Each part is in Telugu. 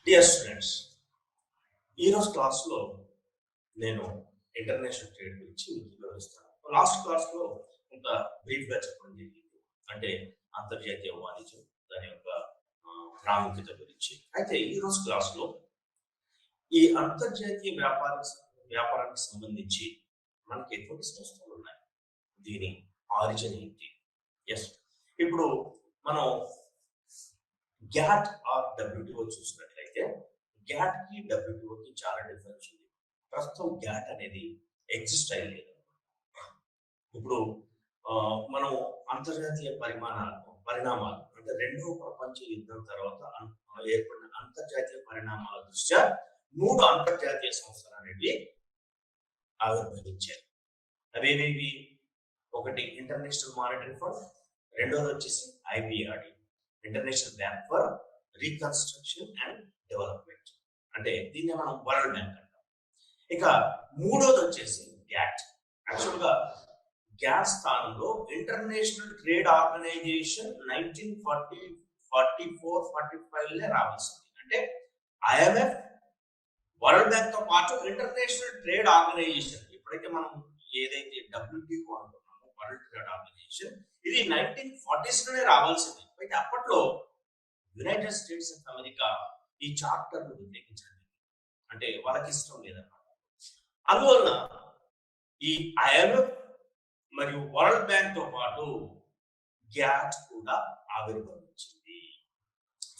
డియర్ స్టూడెంట్స్, ఈరోజు క్లాస్లో నేను ఇంటర్నేషనల్ ట్రేడ్ గురించి మీకు వివరిస్తాను. లాస్ట్ క్లాస్లో కొంత బ్రీఫ్గా చెప్పడం జరిగింది. అంటే అంతర్జాతీయ వాణిజ్యం, దాని యొక్క ప్రాముఖ్యత గురించి. అయితే ఈరోజు క్లాస్లో ఈ అంతర్జాతీయ వ్యాపారానికి సంబంధించి మనకి ఎటువంటి సంస్థలు ఉన్నాయి, దీని ఆరిజిన్ ఏంటి. ఎస్, ఇప్పుడు మనం గ్యాట్ ఆర్ డబ్ల్యూటీఓ చూసినట్లయితే గ్యాట్ కి డబ్ల్యూటీఓకి చాలా డిఫరెన్స్ ఉంది. ప్రస్తుతం గ్యాట్ అనేది ఎగ్జిస్ట్ అయ్యలేదు. ఇప్పుడు మనం అంతర్జాతీయ పరిణామాలు అంటే రెండవ ప్రపంచ యుద్ధం తర్వాత ఏర్పడిన అంతర్జాతీయ పరిణామాల దృష్ట్యా 3 అంతర్జాతీయ సంస్థలు అనేవి ఆవిర్భవించారు. అవేవి? ఒకటి ఇంటర్నేషనల్ మానిటరీ ఫండ్, రెండోది వచ్చేసి IBRD, international bank for reconstruction and development, అంటే దీన్ని మనం వరల్డ్ బ్యాంక్ అంటాం. ఇక మూడోది వచ్చేసి గ్యాట్. యాక్చువల్ గా గ్యాట్ స్థానంలో ఇంటర్నేషనల్ ట్రేడ్ ఆర్గనైజేషన్ 1944-45 రావాల్సింది. అంటే ఐఎంఎఫ్, వరల్డ్ బ్యాంక్ తో పాటు ఇంటర్నేషనల్ ట్రేడ్ ఆర్గనైజేషన్, ఇప్పుడైతే మనం ఏదైతే డబ్ల్యూటీఓ అంటున్నామో వరల్డ్ ట్రేడ్ ఆర్గనైజేషన్, ఇది 1940s లోనే రావాల్సింది. అయితే అప్పట్లో యునైటెడ్ స్టేట్స్ ఆఫ్ అమెరికా ఈ చార్టర్ ను వ్యతిరేకించడం, అంటే వాళ్ళకి ఇష్టం లేదన్నమాట. అందువలన ఈ ఐఎంఎఫ్ మరియు వరల్డ్ బ్యాంక్ తో పాటు గ్యాట్ కూడా ఆవిర్భవించింది.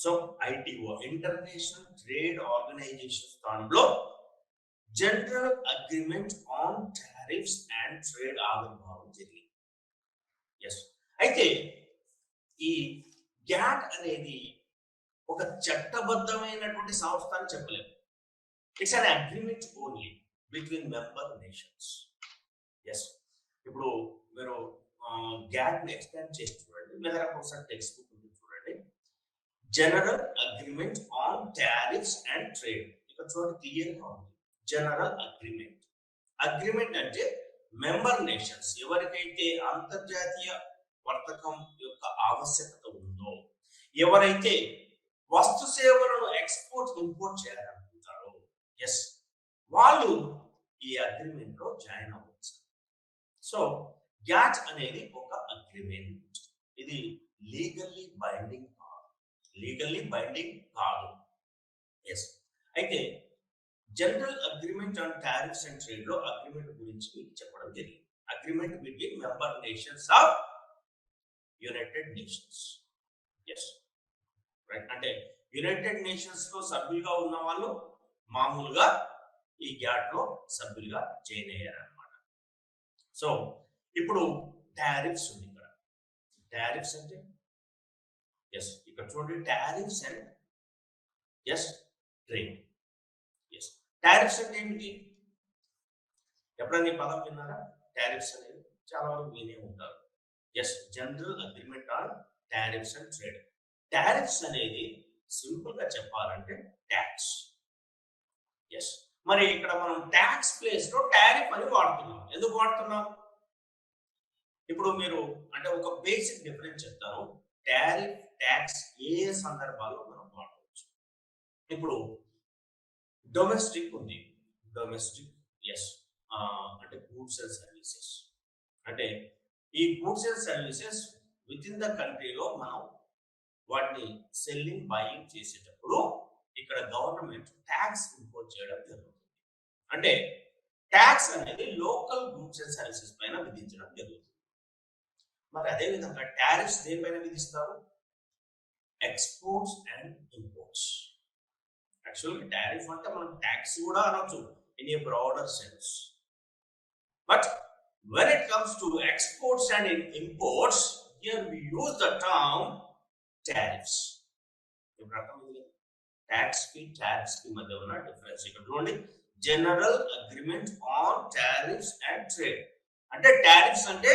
సో ఐటిఓ, ఇంటర్నేషనల్ ట్రేడ్ ఆర్గనైజేషన్ స్థానంలో general Agreement on Tariffs and trade ఆవిర్భావం జరిగింది. ఎస్, అయితే ఈ గ్యాట్ అనేది ఒక చట్టబద్ధమైనటువంటి సంస్థ అని చెప్పలేము. It's an agreement only between member nations. Yes, ఇప్పుడు మీరు గ్యాట్ ని ఎక్స్ప్లెయిన్ చేసి చూడండి, లేదా ఒకసారి టెక్స్ట్ బుక్ చూడండి. General Agreement on Tariffs and Trade, ఇక్కడ చూడండి క్లియర్ గా ఉంది. జనరల్ అగ్రిమెంట్, అగ్రిమెంట్ అంటే మెంబర్ నేషన్స్ ఎవరికైతే అంతర్జాతీయ వర్తకం యొక్క ఆవశ్యకత ఉందో, ఎవరైతే వస్తు సేవలను ఎక్స్పోర్ట్ ఇంపోర్ట్ చేయాలనుకుంటారో, ఎస్, వాళ్ళు ఈ అగ్రిమెంట్ లో జాయిన్ అవ్వచ్చు. సో గ్యాట్ అనేది ఒక అగ్రిమెంట్, ఇది లీగల్లీ బైండింగ్ కాదు. ఎస్, అయితే General Agreement on Tariffs and Trade లో అగ్రిమెంట్ గురించి మీకు చెప్పడం జరిగింది. Agreement between member nations of United Nations. Yes, right, అంటే యునైటెడ్ నేషన్స్ లో సభ్యులుగా ఉన్న వాళ్ళు మామూలుగా ఈ గ్యాట్ లో సభ్యులుగా జాయిన్ అయ్యారన్నమాట. సో ఇప్పుడు టారిఫ్స్ ఉంది. ఇక్కడ టారిఫ్స్ అంటే ఎస్, ఇక్కడ చూడండి tariffs and yes trade. Yes, tariffs అంటే ఏమిటి? ఎప్పుడైనా ఈ పదం విన్నారా? టారిఫ్స్ అనేది చాలా వరకు వినే ఉంటారు. Yes, General Agreement on Tariffs and Trade. Tariffs అనేది సింపుల్ గా చెప్పాలంటే ట్యాక్స్. ఎస్, మరి ఇక్కడ మనం ట్యాక్స్ ప్లేస్ లో టారిఫ్ అని వాడుతున్నాం. ఎందుకు వాడుతున్నాం? ఇప్పుడు మీరు అంటే ఒక బేసిక్ డిఫరెన్స్ చెప్తాను. టారిఫ్, ట్యాక్స్ ఏ సందర్భాల్లో మనం వాడవచ్చు. ఇప్పుడు డొమెస్టిక్ ఉంది, డొమెస్టిక్ ఎస్, అంటే గూడ్స్ అండ్ సర్వీసెస్, అంటే ఈ goods and services with in the కంట్రీలో మనం వాటిని సెల్లింగ్ బయింగ్ చేసేటప్పుడు ఇక్కడ గవర్నమెంట్ ట్యాక్స్ ఇంపోజ్ చేయడం జరుగుతుంది. అంటే ట్యాక్స్ అనేది లోకల్ గూడ్స్ అండ్ సర్వీసెస్ పైన విధించడం జరుగుతుంది. మరి అదే విధంగా టారిఫ్స్ దేనిపైన విధిస్తారు? Exports and imports. యాక్చువల్గా టారిఫ్ అంటే మనం ట్యాక్స్ కూడా అనొచ్చు in a broader sense. But when it comes to exports and imports, here we use the term tariffs. ఇప్పుడు అర్థమైంది కదా ట్యాక్స్ కి టారిఫ్స్ కి మధ్య ఉన్న డిఫరెన్స్. ఇక్కడ చూడండి, General Agreement on Tariffs and Trade, అంటే టారిఫ్స్ అంటే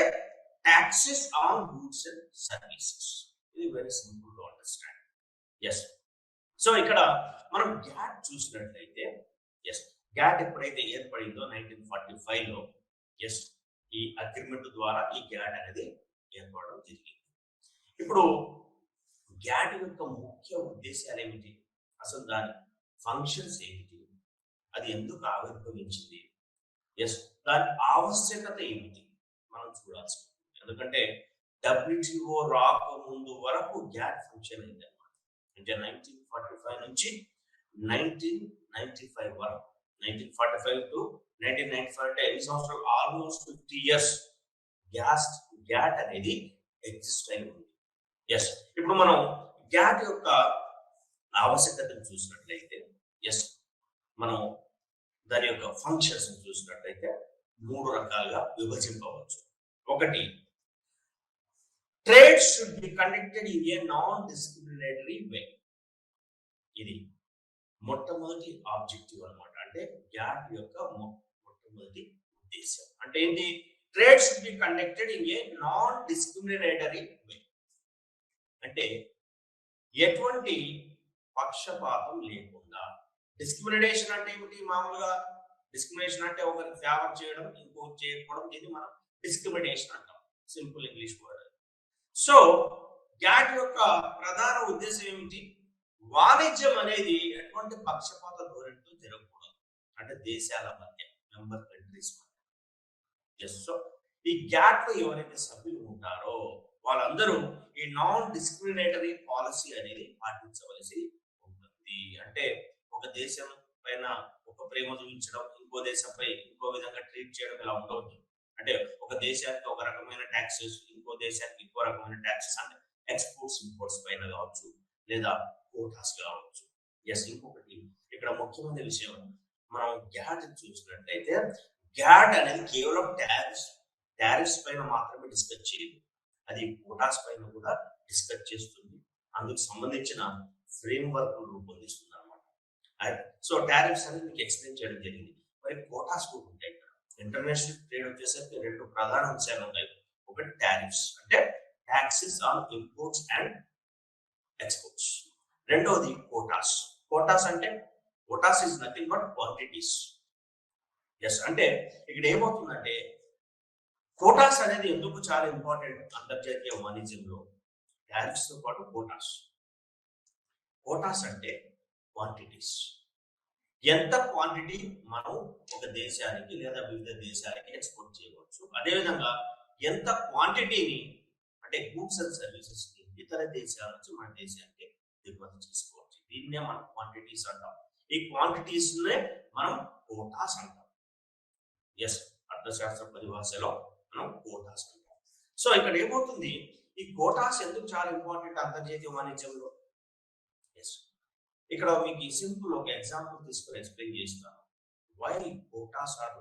taxes on goods and services. ఇది very simple to understand. Yes, so ఇక్కడ మనం గ్యాట్ చూసినట్లయితే, ఎస్, గ్యాట్ ఎప్పుడైతే ఏర్పడిందో 1945 లో, ఎస్, ఈ అగ్రిమెంట్ ద్వారా ఈ గ్యాట్ అనేది ఏర్పడడం జరిగింది. ఇప్పుడు గ్యాట్ యొక్క ముఖ్య ఉద్దేశాలు ఏమిటి? అసలు దాని ఫంక్షన్స్ ఏమిటి, అది ఎందుకు ఆవిర్భవించింది, ఎస్ దాని ఆవశ్యకత ఏమిటి మనం చూడాల్సి ఉంటుంది. ఎందుకంటే డబ్ల్యూటిఓ రాకముందు వరకు గ్యాట్ ఫంక్షన్ అయింది అనమాట. అంటే 1945 నుంచి 1995 వరకు, 1945 టు 1995 అంటే ఎన్ని సంవత్సరాలు, ఆల్మోస్ట్ 50 ఇయర్స్ గ్యాట్ అనేది ఎగ్జిస్ట్ అయి ఉంది. ఎస్ ఇప్పుడు మనం గ్యాట్ యొక్క ఆవశ్యకతను చూసినట్లయితే, ఎస్ మనం దాని యొక్క ఫంక్షన్స్ చూసినట్లయితే 3 రకాలుగా విభజింపవచ్చు. ఒకటి, trade should be conducted in a non discriminatory way. ఇది మొట్టమొదటి ఆబ్జెక్టివ్ అన్నమాట. అంటే గ్యాట్ యొక్క మొట్టమొదటి ఉద్దేశం అంటే ఏంటి, trade should be conducted in a non discriminatory way. అంటే ఎటువంటి పక్షపాతం లేకుండా. డిస్క్రిమినేషన్ అంటే ఏమిటి, మామూలుగా డిస్క్రిమినేషన్ అంటే ఒకరికి ఫేవర్ చేయడం ఇంకోటి చేయకపోవడం, దీన్ని మనం డిస్క్రిమినేషన్ అంటాం, simple English word. So GATT యొక్క ప్రధాన ఉద్దేశం ఏమిటి, వాణిజ్యం అనేది ఎటువంటి పక్షపాత ధోరణితో జరగకూడదు, అంటే దేశాల మధ్య, మెంబర్ కంట్రీస్ మధ్య. సో ఈ గ్యాట్ లో ఎవరైతే సభ్యులు ఉంటారో వాళ్ళందరూ ఈ నాన్ డిస్క్రిమినేటరీ పాలసీ అనేది పాటించవలసి ఉంటుంది. అంటే ఒక దేశం పైన ఒక ప్రేమ చూపించడం, ఇంకో దేశంపై ఇంకో విధంగా ట్రీట్ చేయడం ఇలా ఉండవద్దు. అంటే ఒక దేశానికి ఒక రకమైన ట్యాక్సెస్, ఇంకో దేశానికి ఇంకో రకమైన ట్యాక్సెస్, అంటే ఎక్స్పోర్ట్స్ ఇంపోర్ట్స్ పైన కావచ్చు, లేదా కోటాస్ కావచ్చు. ఎస్ ఇంకొకటి ఇక్కడ ముఖ్యమైన విషయం, మనం గ్యాట్ చూసినట్లయితే గ్యాట్ అనేది కేవలం టారిఫ్స్ పైన మాత్రమే డిస్కస్ చేయదు, అది కోటాస్ పైన కూడా డిస్కస్ చేస్తుంది. అందుకు సంబంధించిన ఫ్రేమ్ వర్క్ రూపొందిస్తుంది అనమాట. సో టారిఫ్స్ అనేది మీకు ఎక్స్ప్లెయిన్ చేయడం జరిగింది. మరి కోటాస్ కూడా ఉంటాయి. ఇక్కడ ఇంటర్నేషనల్ ట్రేడ్ వచ్చేసరికి 2 ప్రధాన అంశాలు ఉంటాయి. ఒకటి టారిఫ్స్ అంటే taxes on imports and exports. రెండవది కోటాస్. కోటాస్ అంటే quotas is nothing but quantities. Yes అంటే ఇక్కడ ఏమవుతుందంటే కోటాస్ అనేది ఎందుకు చాలా ఇంపార్టెంట్ అంతర్జాతీయ వాణిజ్యంలో, టారిఫ్స్ తో పాటు కోటాస్ అంటే క్వాంటిటీస్. ఎంత క్వాంటిటీ మనం ఒక దేశానికి లేదా వివిధ దేశాలకి ఎక్స్పోర్ట్ చేయవచ్చు, అదేవిధంగా ఎంత క్వాంటిటీని అంటే గూడ్స్ అండ్ సర్వీసెస్ ని ఇతర దేశాల నుంచి మన దేశానికి దిగుమతి చేసుకోవచ్చు. దీన్నే మనం క్వాంటిటీస్ అంటాం. ఈ క్వాంటిటీస్ నే మనం కోటాస్ అంటాం. ఎస్ అర్థశాస్త్ర పరిభాషలో మనం కోటాస్ అంటాం. సో ఇక్కడ ఏమవుతుంది, ఈ కోటాస్ ఎందుకు చాలా ఇంపార్టెంట్ అంతర్జాతీయ వాణిజ్యంలో. ఎస్ ఇక్కడ మీకు ఈ సింపుల్ ఒక ఎగ్జాంపుల్ తీసుకొని ఎక్స్ప్లెయిన్ చేస్తాను. Why quotas are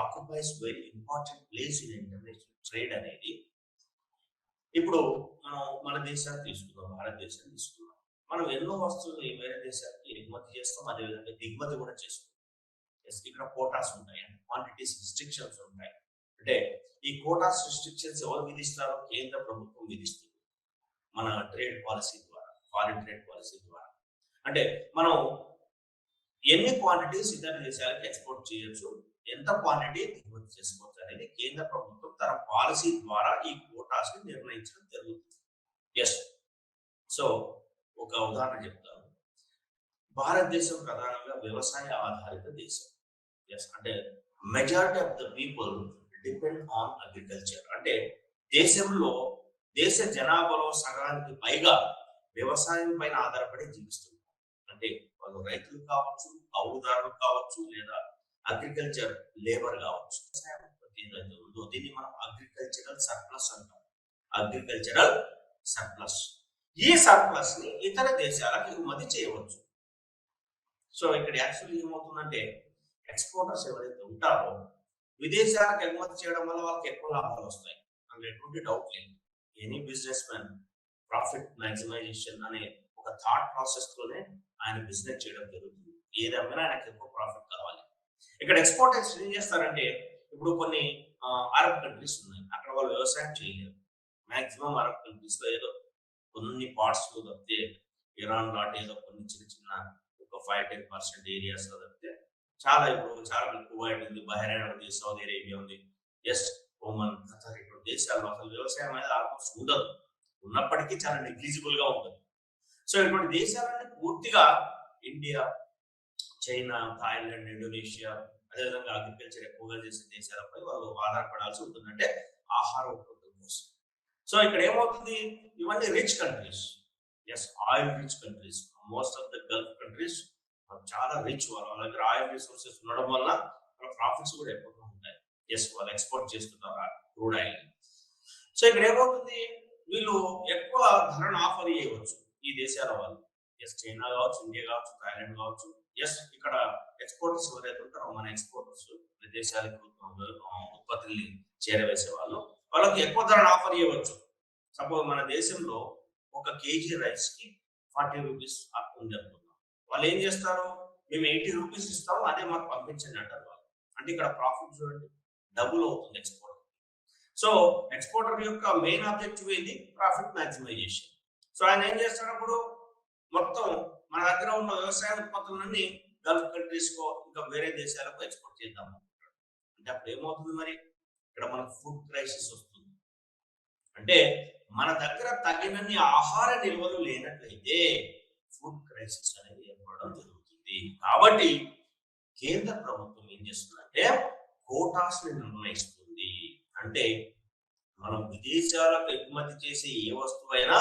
occupies very important place in international trade అనేది. ఇప్పుడు మనం మన దేశాన్ని తీసుకుందాం, భారతదేశాన్ని తీసుకుందాం. మనం ఎన్నో వస్తువులు వేరే దేశానికి ఎగుమతి చేస్తాం, అదేవిధంగా దిగుమతి కూడా చేస్తాం. ఇక్కడ కోటాస్ ఉంటాయి, క్వాంటిటీస్ రిస్ట్రిక్షన్స్ ఉంటాయి. అంటే ఈ కోటాస్ రిస్ట్రిక్షన్స్ ఎవరు విధిస్తారో, కేంద్ర ప్రభుత్వం విధిస్తుంది మన ట్రేడ్ పాలసీ ద్వారా, ఫారిన్ ట్రేడ్ పాలసీ ద్వారా. అంటే మనం ఎన్ని క్వాంటిటీస్ ఇతర దేశాలకు ఎక్స్పోర్ట్ చేయొచ్చు, ఎంత క్వాంటిటీ దిగుమతి చేసుకోవచ్చు అనేది కేంద్ర ప్రభుత్వం తన పాలసీ ద్వారా ఈ కోటాస్ ని నిర్ణయించడం జరుగుతుంది. ఎస్ సో ఒక ఉదాహరణ చెప్తాను. భారతదేశం ప్రధానంగా వ్యవసాయ ఆధారిత దేశం. ఎస్ అంటే majority of the people depend on agriculture. అంటే దేశంలో దేశ జనాభాలో సగానికి పైగా వ్యవసాయం పైన ఆధారపడి జీవిస్తున్నారు. అంటే వాళ్ళు రైతులు కావచ్చు, కౌలుదారులు కావచ్చు, లేదా అగ్రికల్చర్ లేబర్ కావచ్చు. వ్యవసాయ ఉత్పత్తి ఏదైతే ఉందో దీన్ని మనం అగ్రికల్చరల్ సర్ప్లస్ అంటాం. Agricultural surplus. ఈ సర్ప్లస్ ని ఇతర దేశాలకు ఎగుమతి చేయవచ్చు. సో ఇక్కడ యాక్చువల్లీ ఏమవుతుందంటే ఎక్స్పోర్టర్స్ ఎవరైతే ఉంటారో విదేశాలకు ఎగుమతి చేయడం వల్ల వాళ్ళకి ఎక్కువ లాభాలు వస్తాయి, అందులో ఎటువంటి డౌట్ లేదు. Any business man profit maximisation అనే ఒక థాట్ ప్రాసెస్ తోనే ఆయన బిజినెస్ చేయడం జరుగుతుంది. ఏదేమైనా ఆయనకు ఎక్కువ ప్రాఫిట్ కావాలి. ఇక్కడ ఎక్స్పోర్టర్స్ ఏం చేస్తారంటే, ఇప్పుడు కొన్ని అరబ్ కంట్రీస్ ఉన్నాయి, అక్కడ వాళ్ళు వ్యవసాయం చేయలేరు. మాక్సిమం అరబ్ కంట్రీస్ లో ఏదో కొన్ని పార్ట్స్ లో తప్పితే, ఇరాన్ లాంటి ఏదో కొన్ని చిన్న చిన్న ఒక 5-10% ఏరియాస్ లో తప్పితే చాలా, ఇప్పుడు చాలా కువైట్ ఉంది, బహ్రెయిన్ ఉంది, సౌదీ అరేబియా ఉంది, ఎస్ ఒమన్, ఖతర్, ఇప్పుడు దేశాల్లో అసలు వ్యవసాయం అనేది ఆల్మోస్ట్ ఉండదు. ఉన్నప్పటికీ చాలా నెగ్లిజిబుల్ గా ఉంటుంది. సో ఇటువంటి దేశాలన్నీ పూర్తిగా ఇండియా, చైనా, థాయిలాండ్, ఇండోనేషియా, అదేవిధంగా అగ్రికల్చర్ ఎక్కువగా చేసే దేశాలపై వాళ్ళు ఆధారపడాల్సి ఉంటుంది, అంటే ఆహార ఉత్పత్తుల కోసం. సో ఇక్కడ ఏమవుతుంది, ఇవన్నీ rich countries, yes oil rich countries, most of the Gulf countries చాలా రిచ్, వాళ్ళ దగ్గర ఆయిల్ రిసోర్సెస్ ఉండడం వల్ల వాళ్ళ ప్రాఫిట్స్ కూడా ఎక్కువగా ఉంటాయి. ఎస్ వాళ్ళు ఎక్స్పోర్ట్ చేస్తున్నారు క్రూడ్ ఆయిల్. సో ఇక్కడ ఏమవుతుంది, వీళ్ళు ఎక్కువ ధరను ఆఫర్ చేయవచ్చు ఈ దేశాల వాళ్ళు. ఎస్ చైనా కావచ్చు, ఇండియా కావచ్చు, థాయిలాండ్ కావచ్చు. ఎస్ ఇక్కడ ఎక్స్పోర్టర్స్ ఎవరైతే ఉంటారో మన ఎక్స్పోర్టర్స్, విదేశాలకు ఉత్పత్తుల్ని చేరవేసే వాళ్ళు, వాళ్ళకి ఎక్కువ ధరను ఆఫర్ చేయవచ్చు. సపోజ్ మన దేశంలో ఒక కేజీ రైస్ కి 40 రూపీస్ ఉంది అనుకుందాం. వాళ్ళు ఏం చేస్తారు, మేము 80 రూపీస్ ఇస్తాము, అదే మాకు పంపించండి అంటారు వాళ్ళు. అంటే ఇక్కడ ప్రాఫిట్ చూడండి డబుల్ అవుతుంది ఎక్స్పోర్టర్. సో ఎక్స్పోర్టర్ యొక్క మెయిన్ ఆబ్జెక్టివ్ ఏంటి, ప్రాఫిట్ మాక్సిమైజేషన్. సో ఆయన ఏం చేస్తున్నప్పుడు మొత్తం మన దగ్గర ఉన్న వ్యవసాయ ఉత్పత్తులన్నీ గల్ఫ్ కంట్రీస్ కో ఇంకా వేరే దేశాలకు ఎక్స్పోర్ట్ చేద్దాం అనుకుంటాడు. అంటే అప్పుడు ఏమవుతుంది, మరి ఇక్కడ మనకు ఫుడ్ క్రైసిస్ వస్తుంది. అంటే మన దగ్గర తగినన్ని ఆహార నిల్వలు లేనట్లయితే ఫుడ్ క్రైసిస్ అనేది ఏర్పడడం జరుగుతుంది. కాబట్టి కేంద్ర ప్రభుత్వం ఏం చేస్తుందంటే కోటాస్ ని నిర్ణయిస్తుంది. అంటే మనం విదేశాలకు ఎగుమతి చేసే ఏ వస్తువైనా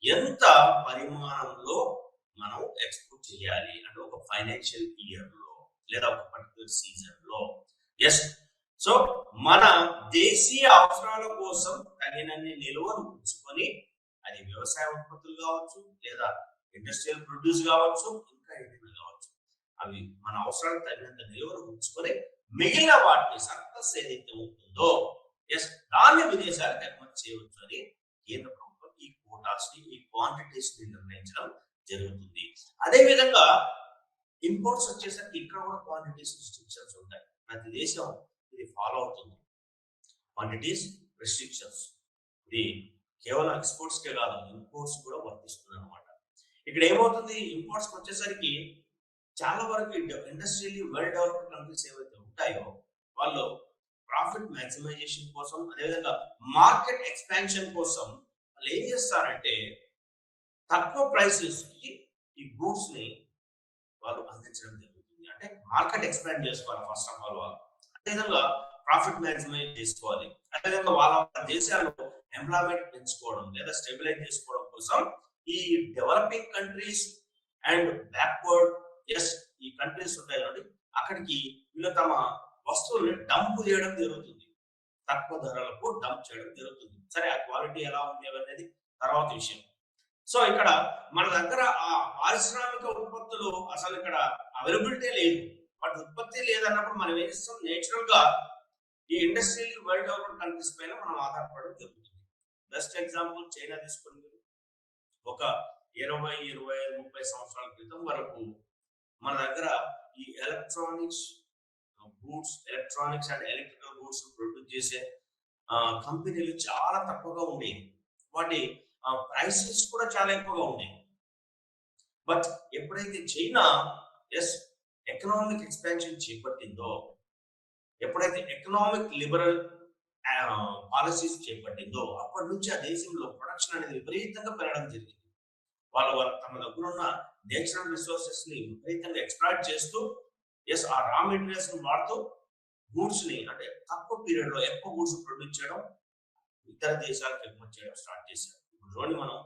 ఎంత పరిమాణంలో మనం ఎక్స్పోర్ట్ చేయాలి, అంటే ఒక ఫైనాన్షియల్ ఇయర్ లో లేదా ఒక పర్టికులర్ సీజన్ లో. ఎస్ సో మన దేశీయ అవసరాల కోసం తగినన్ని నిల్వలు ఉంచుకొని, అది వ్యవసాయ ఉత్పత్తులు కావచ్చు లేదా ఇండస్ట్రియల్ ప్రొడ్యూస్ కావచ్చు, ఇంకా ఏదైనా కావచ్చు, అవి మన అవసరాలకు తగినంత నిల్వలు ఉంచుకొని మిగిలిన వాటిని సర్ప్లస్ ఏదైతే ఉంటుందో ఎస్ దాన్ని విదేశాలకు ఎగుమతి చేయవచ్చు అని కేంద్ర ప్రభుత్వం ఈ కోటాస్ ని, ఈ క్వాంటిటీస్ ని నిర్ణయించడం జరుగుతుంది. అదే విధంగా ఇంపోర్ట్స్ వచ్చేసరికి ఇక్కడ కూడా క్వాంటిటీస్ రిస్ట్రిక్షన్స్ ఉంటాయి. ప్రతి దేశం ఇది ఫాలో అవుతుంది, క్వాంటిటీస్ రిస్ట్రిక్షన్స్. ఇది కేవలం ఎక్స్పోర్ట్స్ కే కాదు, ఇంపోర్ట్స్ కూడా వర్తిస్తుంది అనమాట. ఇక్కడ ఏమవుతుంది, ఇంపోర్ట్స్ వచ్చేసరికి చాలా వరకు ఇండస్ట్రియల్లీ వెల్ డెవలప్డ్ కంట్రీస్ ఏవైతే ఉంటాయో వాళ్ళు ప్రాఫిట్ మాక్సిమైజేషన్ కోసం, అదేవిధంగా మార్కెట్ ఎక్స్పాన్షన్ కోసం వాళ్ళు ఏం చేస్తారంటే తక్కువ ప్రైసెస్ కి ఈ గూడ్స్ ని వాళ్ళు అందించడం జరుగుతుంది. అంటే మార్కెట్ ఎక్స్పాండ్ చేసుకోవాలి ఫస్ట్ ఆఫ్ ఆల్ వాళ్ళు, అదేవిధంగా ప్రాఫిట్ మాక్సిమైజ్ చేసుకోవాలి, అదేవిధంగా వాళ్ళ దేశాల్లో ఎంప్లాయ్మెంట్ పెంచుకోవడం లేదా స్టెబిలైజ్ చేసుకోవడం కోసం ఈ developing countries and backward yes ఈ కంట్రీస్ ఉంటాయి కాబట్టి అక్కడికి వీళ్ళు తమ వస్తువుల్ని డంప్ చేయడం జరుగుతుంది, తక్కువ ధరలకు డంప్ చేయడం జరుగుతుంది. సరే ఆ క్వాలిటీ ఎలా ఉంది అనేది తర్వాత విషయం. సో ఇక్కడ మన దగ్గర ఆ పారిశ్రామిక ఉత్పత్తులు అసలు ఇక్కడ అవైలబిలిటీ లేదు, బట్ ఉత్పత్తి లేదన్నప్పుడు మనం ఏం చేస్తాం, నేచురల్ గా ఈ ఇండస్ట్రియల్ వరల్డ్ డెవలప్డ్ కంట్రీస్ పైన మనం ఆధారపడడం జరుగుతుంది. బెస్ట్ ఎగ్జాంపుల్ చైనా తీసుకుని ఒక 20-25-30 సంవత్సరాల క్రితం వరకు మన దగ్గర ఈ electronics and electrical goods produce చేసే కంపెనీలు చాలా తక్కువగా ఉండేవి, వాటి ప్రైసెస్ కూడా చాలా ఎక్కువగా ఉండేవి. బట్ ఎప్పుడైతే చైనా ఎస్ ఎకనామిక్ ఎక్స్పాన్షన్ చేపట్టిందో, ఎప్పుడైతే ఎకనామిక్ లిబరల్ పాలసీస్ చేపట్టిందో అప్పటి నుంచి ఆ దేశంలో ప్రొడక్షన్ అనేది విపరీతంగా పెరగడం జరిగింది. వాళ్ళు తమ దగ్గర ఉన్న నేచురల్ రిసోర్సెస్ ని విపరీతంగా ఎక్స్ప్లాయిట్ చేస్తూ ఎస్ ఆ రా మెటీరియల్స్ ని వాడుతూ గూడ్స్ ని అంటే తక్కువ పీరియడ్ లో ఎక్కువ గూడ్స్ ప్రొడ్యూస్ చేయడం, ఇతర దేశాలకు ఎగుమతి చేయడం స్టార్ట్ చేశారు. ఇప్పుడు చూడండి, మనం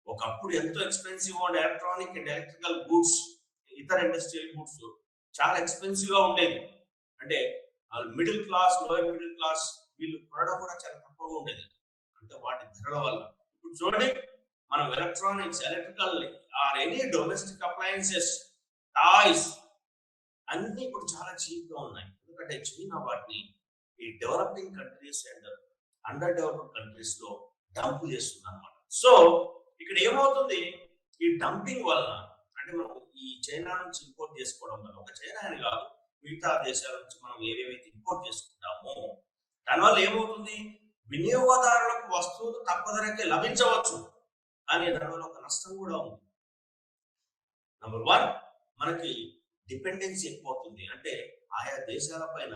ఒకప్పుడు ఎంతో ఎక్స్పెన్సివ్ ఉండే ఎలక్ట్రానిక్ అండ్ ఎలక్ట్రికల్ గూడ్స్, ఇతర ఇండస్ట్రియల్ గూడ్స్ చాలా ఎక్స్పెన్సివ్ గా ఉండేది. అంటే middle class, lower middle class వీళ్ళు కొనడం కూడా చాలా తక్కువగా ఉండేది, అంటే వాటి ధరల వల్ల. ఇప్పుడు చూడండి, మనం electronics, electrical or any domestic appliances, toys అన్ని ఇప్పుడు చాలా చీప్ గా ఉన్నాయి. ఎందుకంటే చైనా వాటిని ఈ developing countries and under developed countries లో డంప్ చేస్తుంది అనమాట. సో ఇక్కడ ఏమవుతుంది, ఈ డంపింగ్ వలన అంటే మనం ఈ చైనా నుంచి ఇంపోర్ట్ చేసుకోవడం వల్ల, ఒక చైనా అని కాదు మిగతా దేశాల నుంచి మనం ఏవేవైతే ఇంపోర్ట్ చేసుకుంటామో దానివల్ల ఏమవుతుంది, వినియోగదారులకు వస్తువులు తక్కువ ధరకే లభించవచ్చు, కానీ దానివల్ల ఒక నష్టం కూడా ఉంది. నంబర్ 1, మనకి డిపెండెన్సీ ఎక్కువ అవుతుంది. అంటే ఆయా దేశాల పైన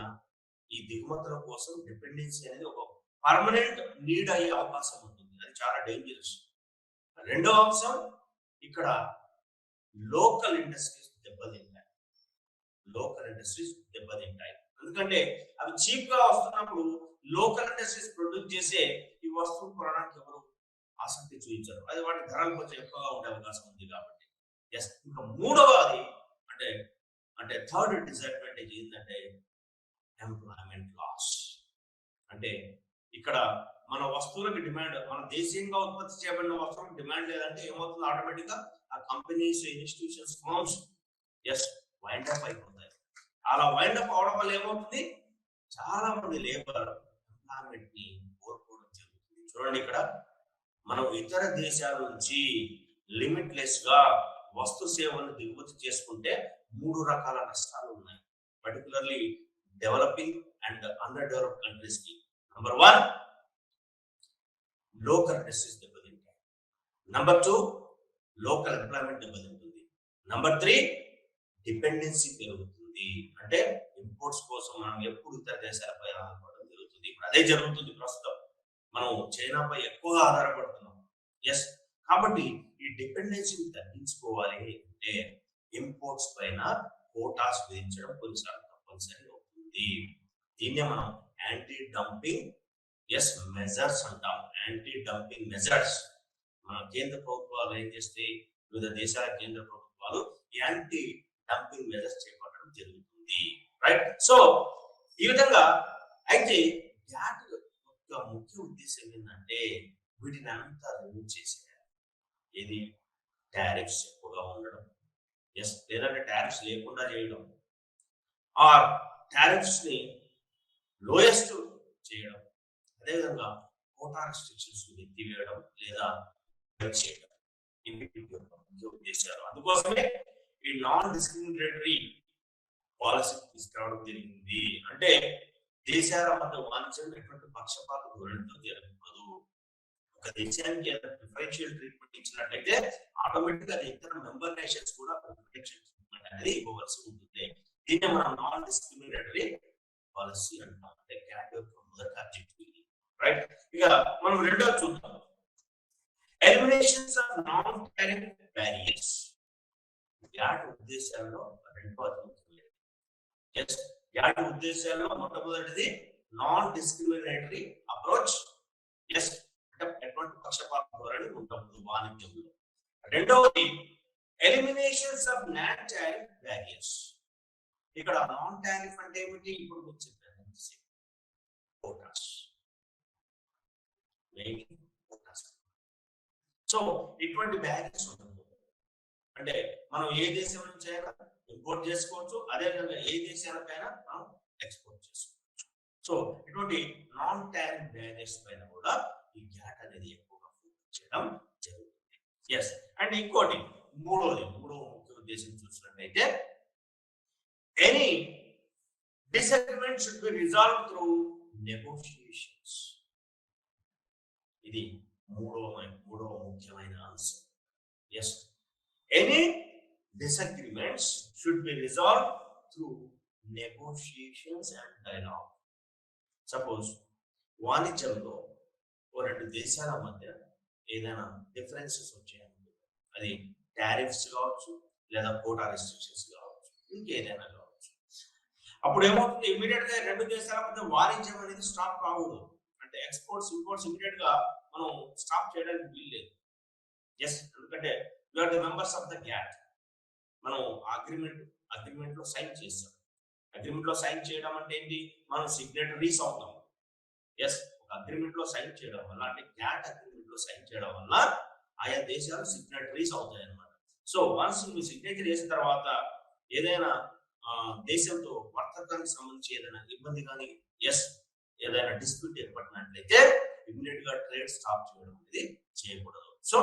ఈ దిగుమతుల కోసం డిపెండెన్సీ అనేది ఒక పర్మనెంట్ నీడ్ అయ్యే అవకాశం ఉంటుంది, అది చాలా డేంజరస్. రెండో అంశం, ఇక్కడ లోకల్ ఇండస్ట్రీస్ దెబ్బతింటాయి. ఎందుకంటే అవి చీప్ గా వస్తున్నప్పుడు లోకల్ ఇండస్ట్రీస్ ప్రొడ్యూస్ చేసే ఈ వస్తువులు కొనడానికి ఎవరు ఆసక్తి చూపించారు. అది వాటి ధరలు కొంచెం ఎక్కువగా ఉండే అవకాశం ఉంది కాబట్టి. ఎస్, ఇంకా మూడవది అంటే అంటే థర్డ్ డిసడ్వాంటేజ్ ఏంటంటే ఎంప్లాయ్మెంట్ లాస్. అంటే ఇక్కడ మన వస్తువులకు డిమాండ్, మన దేశీయంగా ఉత్పత్తి చేయబడిన వస్తువులకు డిమాండ్ లేదంటే ఏమవుతుంది, ఆటోమేటిక్ గా ఆ companies, institutions, firms wind up అయిపోతాయి. అలా వైండ్ అప్ అవడం వల్ల ఏమవుతుంది, చాలా మంది లేబర్ ఎంప్లాయ్మెంట్ ని కోల్పోవడం జరుగుతుంది. చూడండి, ఇక్కడ మనం ఇతర దేశాల నుంచి లిమిట్లెస్ గా వస్తు సేవలను దిగుమతి చేసుకుంటే 3 రకాల నష్టాలు ఉన్నాయి, particularly developing and under developed countries కి. నంబర్ 1, లోకల్ ఇండస్ట్రీస్ దెబ్బతింటాయి. నంబర్ 2, లోకల్ ఎంప్లాయ్మెంట్ దెబ్బతింటుంది. నంబర్ 3, డిపెండెన్సీ పెరుగుతుంది. అంటే ఇంపోర్ట్స్ కోసం మనం ఎప్పుడు ఇతర దేశాలపై ఆధారపడడం జరుగుతుంది. ఇప్పుడు అదే జరుగుతుంది ప్రస్తుతం, మనం చైనాపై ఎక్కువగా ఆధారపడుతున్నాం. ఎస్, కాబట్టి ఈ డిపెండెన్సీని తగ్గించుకోవాలి అంటే ఇంపోర్ట్స్ పైన కోటాస్ విధించడం కొన్నిసార్లు తప్పనిసరి అవుతుంది. దీన్నే మనం యాంటీ డంపింగ్ మెజర్స్ అంటాం. యాంటీ డంపింగ్ మెజర్స్ మన కేంద్ర ప్రభుత్వాలు ఏం చేస్తే, వివిధ దేశాల కేంద్ర ప్రభుత్వాలు యాంటీ డంపింగ్ మెజర్స్ చేపట్టడం జరుగుతుంది. రైట్. సో ఈ విధంగా అయితే గ్యాట్ యొక్క ముఖ్య ఉద్దేశం ఏంటంటే వీటిని అంతా రిమూవ్ చేసేయాలి. ఇది టారిఫ్స్ ఎక్కువగా ఉండడం, లేదంటే టారిఫ్స్ లేకుండా చేయడం, ఆర్ టారిఫ్స్ ని లోయెస్ట్ చేయడం, అదేవిధంగా కోటా రెస్ట్రిక్షన్స్ ఎత్తివేయడం లేదా చేయడం. ఇవి ముఖ్య ఉద్దేశాలు. అందుకోసమే ఈ నాన్ డిస్క్రిమినేటరీ పాలసీ తీసుకురావడం జరిగింది. అంటే దేశాల మధ్య వాణిజ్యం ఎటువంటి పక్షపాత ధోరణితో జరగకూడదు. ఒక దేశానికి డిఫరెన్షియల్ ట్రీట్మెంట్ ఇచ్చినట్లయితే ఆటోమేటిక్ గా ఇతర మెంబర్ నేషన్స్ కూడా డిఫరెన్షియల్ ట్రీట్మెంట్ అనేది ఇవ్వవలసి ఉంటుంది. దీన్ని మనం నాన్ డిస్క్రిమినేటరీ పాలసీ అంటాం. అంటే గ్యాట్ యొక్క మొదటి ఆబ్జెక్టివ్. రైట్. ఇక మనం రెండోది చూద్దాం, eliminations of non tariff barriers. GATT ఉద్దేశాల్లో రెండవది గ్యాట్ ఉద్దేశాల్లో మొట్టమొదటిది నాన్ డిస్క్రిమినేటరీ అప్రోచ్. అంటే ఎటువంటి పక్షపాత ధోరణి ఉండదు వాణిజ్యంలో. రెండవది eliminations of non tariff barriers. ఇక్కడ నాన్ టారిఫ్ అంటే ఏమిటి, ఇప్పుడు మీకు చెప్పాను, కోటాస్. సో ఇటువంటి బ్యారియర్స్ ఉండదు. అంటే మనం ఏ దేశం నుంచి అయినా ఇంపోర్ట్ చేసుకోవచ్చు, అదేవిధంగా ఏ దేశాలకైనా మనం ఎక్స్పోర్ట్ చేసుకోవచ్చు. సో ఇటువంటి నాన్ టారిఫ్ బ్యారియర్స్ పైన కూడా ఈ గ్యాట్ అనేది ఎక్కువగా ఫోకస్ చేయడం జరుగుతుంది. అండ్ ఇంకోటి మూడవ ముఖ్య ఉద్దేశం చూసినట్లయితే any disagreement should be resolved through negotiations. ఇది మూడవ ముఖ్యమైన అంశం. Any disagreements should be resolved through negotiations and dialogue. Suppose వాణిజ్యంలో రెండు దేశాల మధ్య ఏదైనా డిఫరెన్సెస్ వచ్చాయనుకో, అది టారిఫ్స్ కావచ్చు లేదా కోటా రెస్ట్రిక్షన్స్ కావచ్చు, ఇంకేదైనా కావచ్చు. అప్పుడు ఏమవుతుంది, ఇమీడియట్ గా రెండు దేశాల మధ్య వాణిజ్యం అనేది స్టాప్ కాకూడదు. అంటే ఎక్స్పోర్ట్స్ ఇంపోర్ట్స్ ఇమీడియట్ గా మనం స్టాప్ చేయడానికి వీల్లేదు. ఎందుకంటే we are the members of the GATT. మనం అగ్రిమెంట్ లో సైన్ చేస్తాం. అగ్రిమెంట్ లో సైన్ చేయడం అంటే ఏంటి, మనం సిగ్నేటరీస్ అవుతాం. ఒక అగ్రిమెంట్ లో సైన్ చేయడం వల్ల, అంటే గ్యాట్ అగ్రిమెంట్ లో సైన్ చేయడం వల్ల ఆయా దేశాలు సిగ్నేటరీస్ అవుతాయి అన్నమాట. సో వన్స్ మీరు సిగ్నేచర్ చేసిన తర్వాత ఏదైనా దేశంతో వర్తకానికి సంబంధించి ఏదైనా ఇబ్బంది కానీ ఏదైనా డిస్ప్యూట్ ఏర్పడినట్లయితే ఇమ్మీడియట్ గా ట్రేడ్ స్టాప్ చేయడం అనేది చేయకూడదు. సో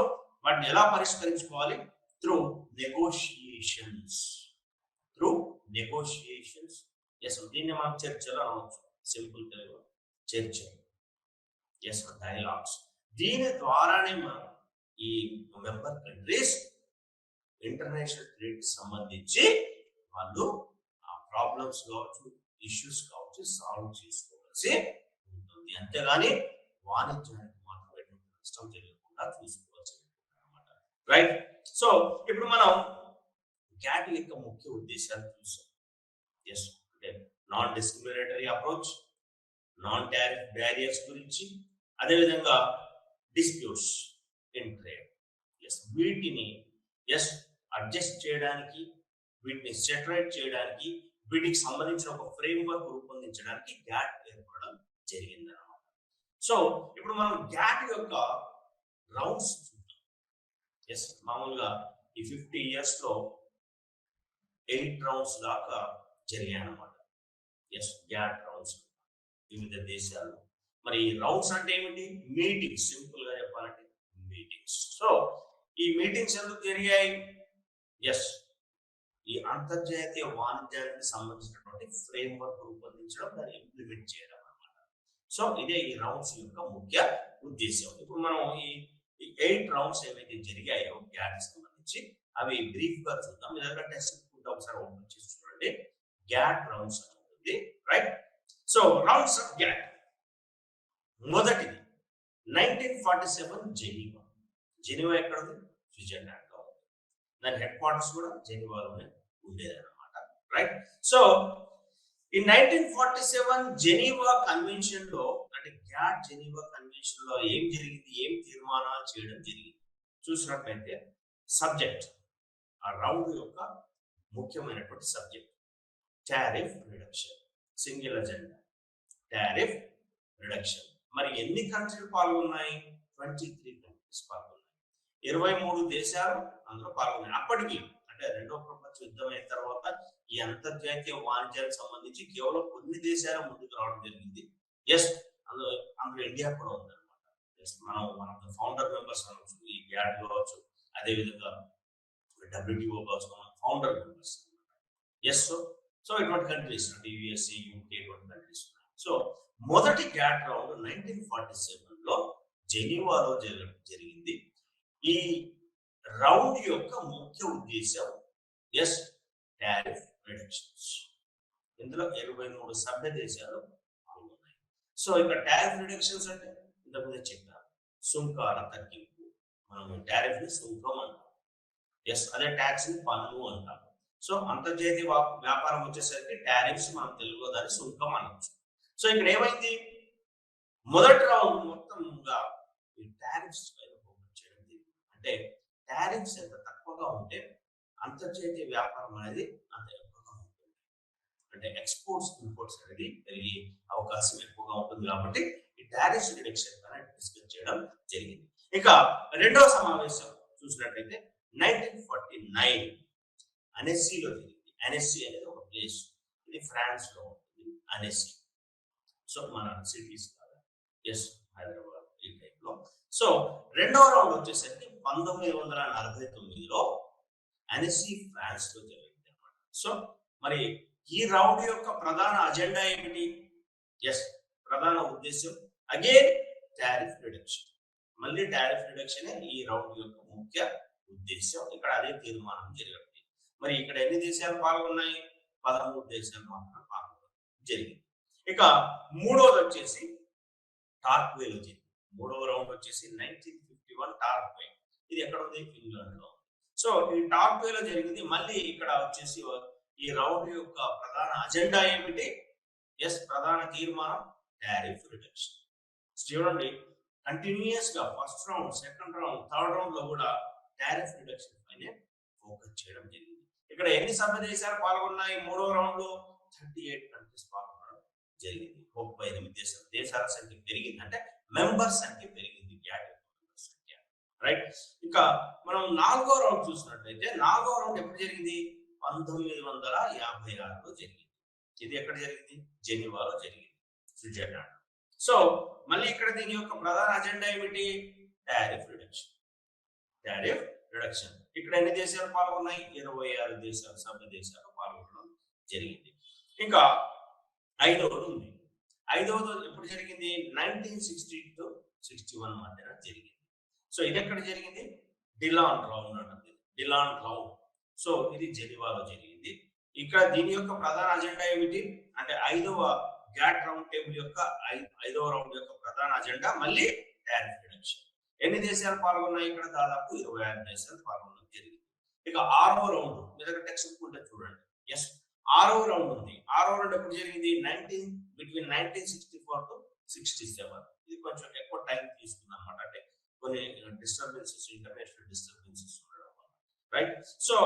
వాటిని ఎలా పరిష్కరించుకోవాలి, త్రూ నెగోషియేషన్స్. దీన్ని మనం చర్చలు అనవచ్చు, సింపుల్ తెలుగు చర్చ. డైలాగ్స్. దీని ద్వారానే మనం ఈ మెంబర్ కంట్రీస్ ఇంటర్నేషనల్ ట్రేడ్ సంబంధించి వాళ్ళు ఆ ప్రాబ్లమ్స్ కావచ్చు, ఇష్యూస్ కావచ్చు సాల్వ్ చేసుకోవాల్సి ఉంటుంది. అంతేగాని వాణిజ్యానికి మాత్రం నష్టం జరగకుండా చూసుకోవాల్సి ఉంటుంది అన్నమాట. రైట్. సో ఇప్పుడు మనం గ్యాట్ యొక్క ముఖ్య ఉద్దేశాలు చూసాం. ఎస్, అంటే non discriminatory approach, non tariff barriers గురించి, అదేవిధంగా డిస్ప్యూట్స్ ఇన్ ట్రేడ్. ఎస్, వీటిని అడ్జస్ట్ చేయడానికి, వీటిని సెటరేట్ చేయడానికి, వీటికి సంబంధించిన ఒక ఫ్రేమ్వర్క్ రూపొందించడానికి గ్యాట్ ఏర్పడడం జరిగింది అన్నమాట. సో ఇప్పుడు మనం గ్యాట్ యొక్క రౌండ్స్ చూద్దాం. ఎస్, మామూలుగా ఈ 50 years లో 8 రౌండ్స్ దాకా జరిగాయి అన్నమాట. ఎస్, గ్యాట్ రౌండ్స్ వివిధ దేశాలు. మరి రౌండ్స్ అంటే ఏమిటి? మీటింగ్స్, సింపుల్ గా చెప్పాలంటే మీటింగ్స్. సో ఈ మీటింగ్స్ ఎందుకు జరిగాయి? ఎస్, ఈ అంతర్జాతీయ వాణిజ్యానికి సంబంధించినటువంటి ఫ్రేమ్వర్క్ రూపొందించడం, దాన్ని ఇంప్లిమెంట్ చేయడం అన్నమాట. సో ఇదే ఈ రౌండ్స్ యొక్క ముఖ్య ఉద్దేశం. ఇప్పుడు మనం ఈ 8 రౌండ్స్ ఏవైతే జరిగాయో గ్యాట్ సంబంధించి, అవి బ్రీఫ్ గా చూద్దాం. మీ దగ్గర టెక్స్ట్ బుక్ ఒకసారి ఓపెన్ చేసి చూడండి. గ్యాట్ రౌండ్స్ అనేది, right? So rounds of GATT. మొదటిది 1947 జెనీవా. జెనీవా ఎక్కడ ఉంది? స్విట్జర్లాండ్ లో. దాని హెడ్ క్వార్టర్స్ కూడా జెనీవాలోనే ఉండేదన్నమాట, రైట్? సో ఈ 1947 జెనీవా కన్వెన్షన్ లో, అంటే గ్యాట్ జెనీవా కన్వెన్షన్ లో ఏం జరిగింది, ఏం తీర్మానాలు చేయడం జరిగింది చూసినట్లయితే, సబ్జెక్ట్, ఆ రౌండ్ యొక్క ముఖ్యమైనటువంటి subject tariff reduction, single agenda tariff reduction. మరి ఎన్ని కంట్రీలు పాల్గొన్నాయి? 23 కంట్రీస్ పాల్గొన్నాయి. 23 దేశాలు అందులో పాల్గొన్నాయి. అప్పటికి అంటే రెండవ ప్రపంచ యుద్ధం అయిన తర్వాత ఈ అంతర్జాతీయ వాణిజ్యానికి సంబంధించి కేవలం కొన్ని దేశాలు ముందుకు రావడం జరిగింది. ఎస్, అందులో ఇండియా కూడా ఉందన్నమాట. ఎస్, మనం ఫౌండర్ మెంబర్స్ అనవచ్చు, ఈ గ్యాట్ కావచ్చు, అదేవిధంగా WTO కావచ్చు, మనం ఫౌండర్ మెంబర్స్ అనమాట. ఎస్, సో ఇటువంటి కంట్రీస్ అంటే USA, UK ఇటువంటి కంట్రీస్ ఉన్నాయి. సో మొదటి గ్యాట్ రౌండ్ 1947 లో జెనీవాలో జరిగింది. ఈ రౌండ్ యొక్క ముఖ్య ఉద్దేశం టారిఫ్ రిడక్షన్స్. ఇందులో 23 సభ్య దేశాలు పాల్గొన్నాయి. సో ఇక్కడ టారిఫ్ రిడక్షన్స్ అంటే ఇంతకుముందే చెప్పారు, సుంకాల తగ్గింపు. మనం టారిఫ్ ని సుంకం అంటాం. ఎస్, అదే ట్యాక్స్ ని పన్ను అంటాం. సో అంతర్జాతీయ వ్యాపారం వచ్చేసరికి టారిఫ్స్ మనం తెలుగులో దాన్ని సుంకం అనొచ్చు. సో ఇక్కడ ఏమైంది? మొదటి రౌండ్ మొత్తంగా ఈ టారిఫ్స్ పైన ఫోకస్ చేయడం జరిగింది. అంటే టారిఫ్స్ ఎంత తక్కువగా ఉంటే అంతర్జాతీయ వ్యాపారం అనేది అంత ఎక్కువగా ఉంటుంది. అంటే ఎక్స్పోర్ట్స్ ఇంపోర్ట్స్ అనేది పెరిగే అవకాశం ఎక్కువగా ఉంటుంది. కాబట్టి ఈ టారిఫ్స్ రిడక్షన్ పైన డిస్కస్ చేయడం జరిగింది. ఇక రెండవ సమావేశం చూసినట్లయితే 1949 అనెస్సీలో జరిగింది. అనెస్సీ అనేది ఒక ప్లేస్, ఇది ఫ్రాన్స్ లో ఉంటుంది అనెస్సీ. సో మన సిటీస్ కాదు, ఎస్, హైదరాబాద్ ఈ టైప్ లో. సో రెండవ రౌండ్ వచ్చేసరికి 1949లో అనెస్సీ ఫ్రాన్స్ లో జరిగింది అనమాట. సో మరి ఈ రౌండ్ యొక్క ప్రధాన అజెండా ఏమిటి? ఎస్, ప్రధాన ఉద్దేశం అగైన్ టారిఫ్ రిడక్షన్. మళ్ళీ టారిఫ్ రిడక్షన్ ఈ రౌండ్ యొక్క ముఖ్య ఉద్దేశం. ఇక్కడ అదే తీర్మానం జరిగింది. మరి ఇక్కడ ఎన్ని దేశాలు పాల్గొన్నాయి? 13 దేశాలు మాత్రం పాల్గొనడం జరిగింది. ఇక మూడవది వచ్చేసి టార్క్వేలో జరిగింది. మూడవ రౌండ్ వచ్చేసి 1951 టార్క్వే. ఇది ఎక్కడ ఉంది? ఫిన్లాండ్ లో. సో ఈ టార్క్వేలో జరిగింది. మళ్ళీ ఇక్కడ వచ్చేసి ఈ రౌండ్ యొక్క ప్రధాన అజెండా ఏమిటి? ఎస్, ప్రధాన తీర్మానం టారిఫ్ రిడక్షన్. చూడండి, కంటిన్యూస్ గా first round, second round, third round లో కూడా టారిఫ్ రిడక్షన్ పైన ఫోకస్ చేయడం జరిగింది. ఇక్కడ ఎన్ని సభ్య దేశాలు పాల్గొన్నాయి? మూడవ రౌండ్ లో 38 కంట్రీస్ పాల్గొనడం జరిగింది. 38 దేశాల సంఖ్య పెరిగింది, అంటే మెంబర్స్ సంఖ్య పెరిగింది, గ్యాట్ మెంబర్స్ సంఖ్య, రైట్? ఇంకా మనం నాలుగో రౌండ్ చూసినట్లయితే, నాలుగో రౌండ్ ఎప్పుడు జరిగింది? 1956లో జరిగింది. ఇది ఎక్కడ జరిగింది? జెనీవాలో జరిగింది, స్విట్జర్లాండ్. సో మళ్ళీ ఇక్కడ దీని యొక్క ప్రధాన అజెండా ఏమిటి? Tariff reduction. Tariff reduction. ఇక్కడ ఎన్ని దేశాలు పాల్గొన్నాయి? 26 దేశాలు, సభ్య దేశాలు పాల్గొనడం జరిగింది. ఇంకా ఐదవది ఉంది. ఐదవది ఎప్పుడు జరిగింది? 1960 to 61 మధ్యన జరిగింది. సో ఇది ఎక్కడ జరిగింది? డిలాన్ రౌండ్ అంటుంది, డిలాన్ రౌండ్. సో ఇది జెనీవాలో జరిగింది. ఇక్కడ దీని యొక్క ప్రధాన అజెండా ఏమిటి అంటే, ఐదవ గ్యాట్ రౌండ్ టేబుల్ యొక్క ఐదవ రౌండ్ యొక్క ప్రధాన అజెండా మళ్ళీ టారిఫ్ రిడక్షన్. ఎన్ని దేశాలు పాల్గొన్నాయి? ఇక్కడ దాదాపు 26 దేశాలు పాల్గొనడం జరిగింది. ఇక 6వ రౌండ్ మీ దగ్గర టెక్స్ట్ బుక్ ఉంటే చూడండి. ఎస్, 6వ రౌండ్ ఉంది. 6వ రౌండ్ ఎప్పుడు జరిగింది? Between 1964 to 67. ఇది కొంచెం ఎక్కువ టైం తీసుకుంది అనమాట. అంటే కొన్ని డిస్టర్బెన్సెస్, ఇంటర్నేషనల్ డిస్టర్బెన్సెస్ ఉండడం వల్ల, రైట్? సో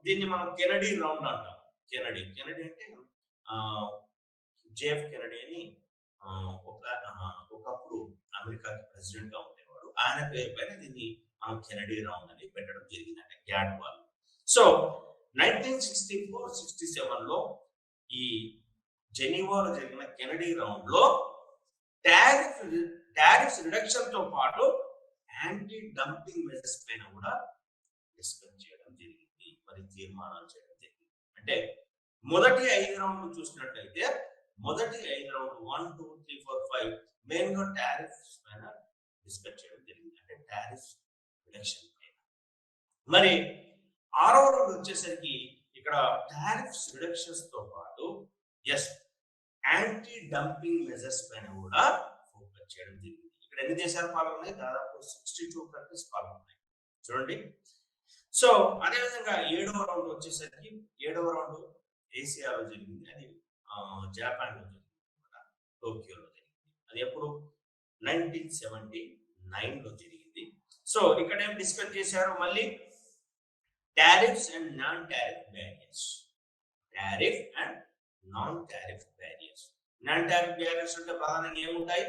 దీన్ని మనం కెనడీ రౌండ్ అంటాం. కెనడీ అంటే జేఎఫ్ కెనడీ అని ఒకప్పుడు అమెరికాకి ప్రెసిడెంట్ గా ఉండేవాడు. ఆయన పేరు పైన దీన్ని మనం కెనడీ రౌండ్ అని పెట్టడం జరిగింది, అంటే గ్యాట్ వాళ్ళు. సో 1964-67 లో ఈ జెనీవాలో జరిగిన కెనడీ రౌండ్ లో టారిఫ్స్ రిడక్షన్ తో పాటు యాంటీ డంపింగ్ మెజర్స్ పైన కూడా డిస్కస్ చేయడం జరిగింది, మరి తీర్మానాలు చేయడం జరిగింది. అంటే మొదటి 5 రౌండ్లు చూసినట్లయితే మొదటి 5 రౌండ్ 1, 2, 3, 4, 5 మెయిన్ గా టారిఫ్స్ పైన డిస్కస్ చేయడం జరిగింది, అంటే టారిఫ్ రిడక్షన్ పైన. మరి 6వ రౌండ్ వచ్చేసరికి ఇక్కడ టారిఫ్స్ రిడక్షన్స్ తో పాటు ఎస్ యాంటీ డంపింగ్ మెజర్స్ పైన కూడా ఫోకస్ చేయడం జరిగింది. ఇక్కడ ఎన్ని దేశాలు పాల్గొన్నాయి? దాదాపు 62 కంట్రీస్ పాల్గొన్నాయి, చూడండి. సో అదేవిధంగా 7వ రౌండ్ వచ్చేసరికి 7వ రౌండ్ ఏసియాలో జరిగింది. అది జపాన్ లో జరిగింది అనమాట, టోక్యోలో జరిగింది. అది ఎప్పుడు? 1979 లో జరిగింది. సో ఇక్కడ ఏం డిస్కస్ చేశారు? మళ్ళీ tariffs and non tariff barriers. Tariff and non tariff barriers. Non tariff barriers అంటే ప్రధానంగా ఏముంటాయి?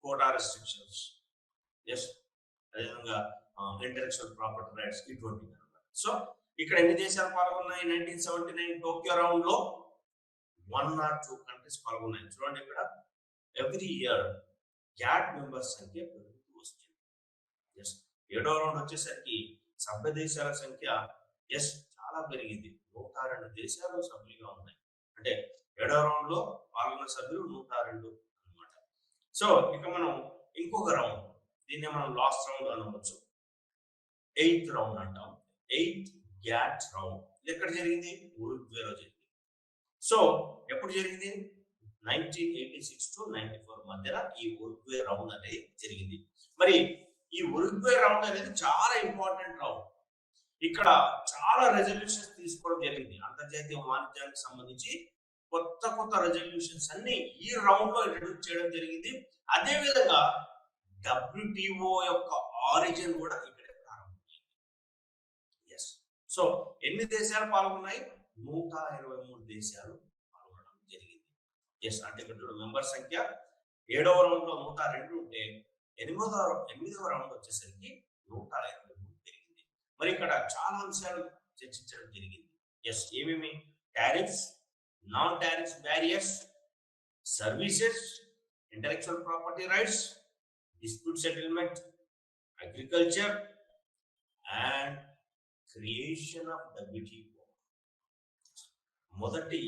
కోటా రెస్ట్రిక్షన్స్, ఎస్, అదేవిధంగా ఇంటలెక్చువల్ ప్రాపర్టీ రైట్స్, ఇటువంటివి అనమాట. సో ఇక్కడ ఎన్ని దేశాలు పాల్గొన్నాయి? 1979 టోక్యో రౌండ్ లో 1 or 2 కంట్రీస్ పాల్గొన్నాయి. చూడండి, ఇక్కడ ఎవ్రీ ఇయర్ గ్యాట్ మెంబర్స్ సంఖ్య పెరుగుతూ వస్తుంది. ఎస్, 7వ రౌండ్ వచ్చేసరికి సభ్య దేశాల సంఖ్య ఎస్ చాలా పెరిగింది. 102 దేశాలు సభ్యులుగా ఉన్నాయి. అంటే 7వ రౌండ్ లో పాల్గొన్న సభ్యులు 102 అనమాట. సో ఇక మనం ఇంకొక రౌండ్, దీన్ని మనం లాస్ట్ రౌండ్ అనవచ్చు, 8th రౌండ్ అంటాం. 8th GATT round. ఇది ఎక్కడ జరిగింది? ఉరుగ్వేలో జరిగింది. సో ఎప్పుడు జరిగింది? 1986 to 94 మధ్యన ఈ ఉరుగ్వే రౌండ్ అనేది జరిగింది. మరి ఈ ఉరుగ్వే రౌండ్ అనేది చాలా ఇంపార్టెంట్ రౌండ్. ఇక్కడ చాలా రెజల్యూషన్స్ తీసుకోవడం జరిగింది. అంతర్జాతీయ వాణిజ్యానికి సంబంధించి కొత్త రెజల్యూషన్స్ అన్ని ఈ రౌండ్ లో ఇంట్రడ్యూస్ చేయడం జరిగింది. అదే విధంగా WTO యొక్క ఆరిజిన్ కూడా ఇక్కడే ప్రారంభమైంది. ఎస్, సో ఎన్ని దేశాలు పాల్గొన్నాయి? 123 దేశాలు పాల్గొనడం జరిగింది. ఎస్, అంటే ఇక్కడ మెంబర్ సంఖ్య 7వ రౌండ్ లో 102 ఉంటే 8వ రౌండ్ వచ్చేసరికి 123 పెరిగింది. మరి ఇక్కడ చాలా అంశాలు చర్చించడం జరిగింది. ఎస్, ఏమేమి? Tariffs, non tariffs barriers, services, intellectual property rights, dispute settlement, agriculture, and creation of WTO. మొదటి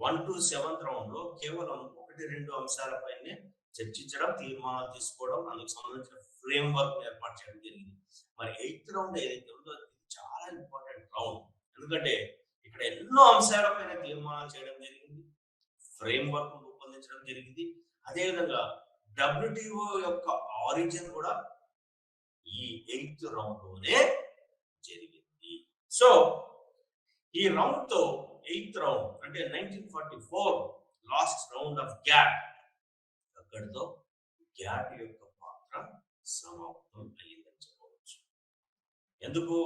1 to 7th రౌండ్ లో కేవలం 1-2 అంశాలపైనే చర్చించడం, తీర్మానాలు తీసుకోవడం, అందుకు సంబంధించిన ఫ్రేమ్ వర్క్ ఏర్పాటు చేయడం జరిగింది. మరి 8th రౌండ్ ఏదైతే ఉందో ఇది చాలా ఇంపార్టెంట్ రౌండ్. ఎందుకంటే ఇక్కడ ఎన్నో అంశాలపైన తీర్మానాలు చేయడం జరిగింది, ఫ్రేమ్ వర్క్ రూపొందించడం జరిగింది. అదేవిధంగా WTO యొక్క ఆరిజిన్ కూడా ఈ 8th రౌండ్ లోనే జరిగింది. సో ఈ రౌండ్ తో 8th రౌండ్ అంటే 1944 లాస్ట్ రౌండ్ ఆఫ్ గ్యాట్, అక్కడితో గ్యాట్ యొక్క పాత్ర సమాప్తం అయ్యిందని చెప్పవచ్చు. ఎందుకు?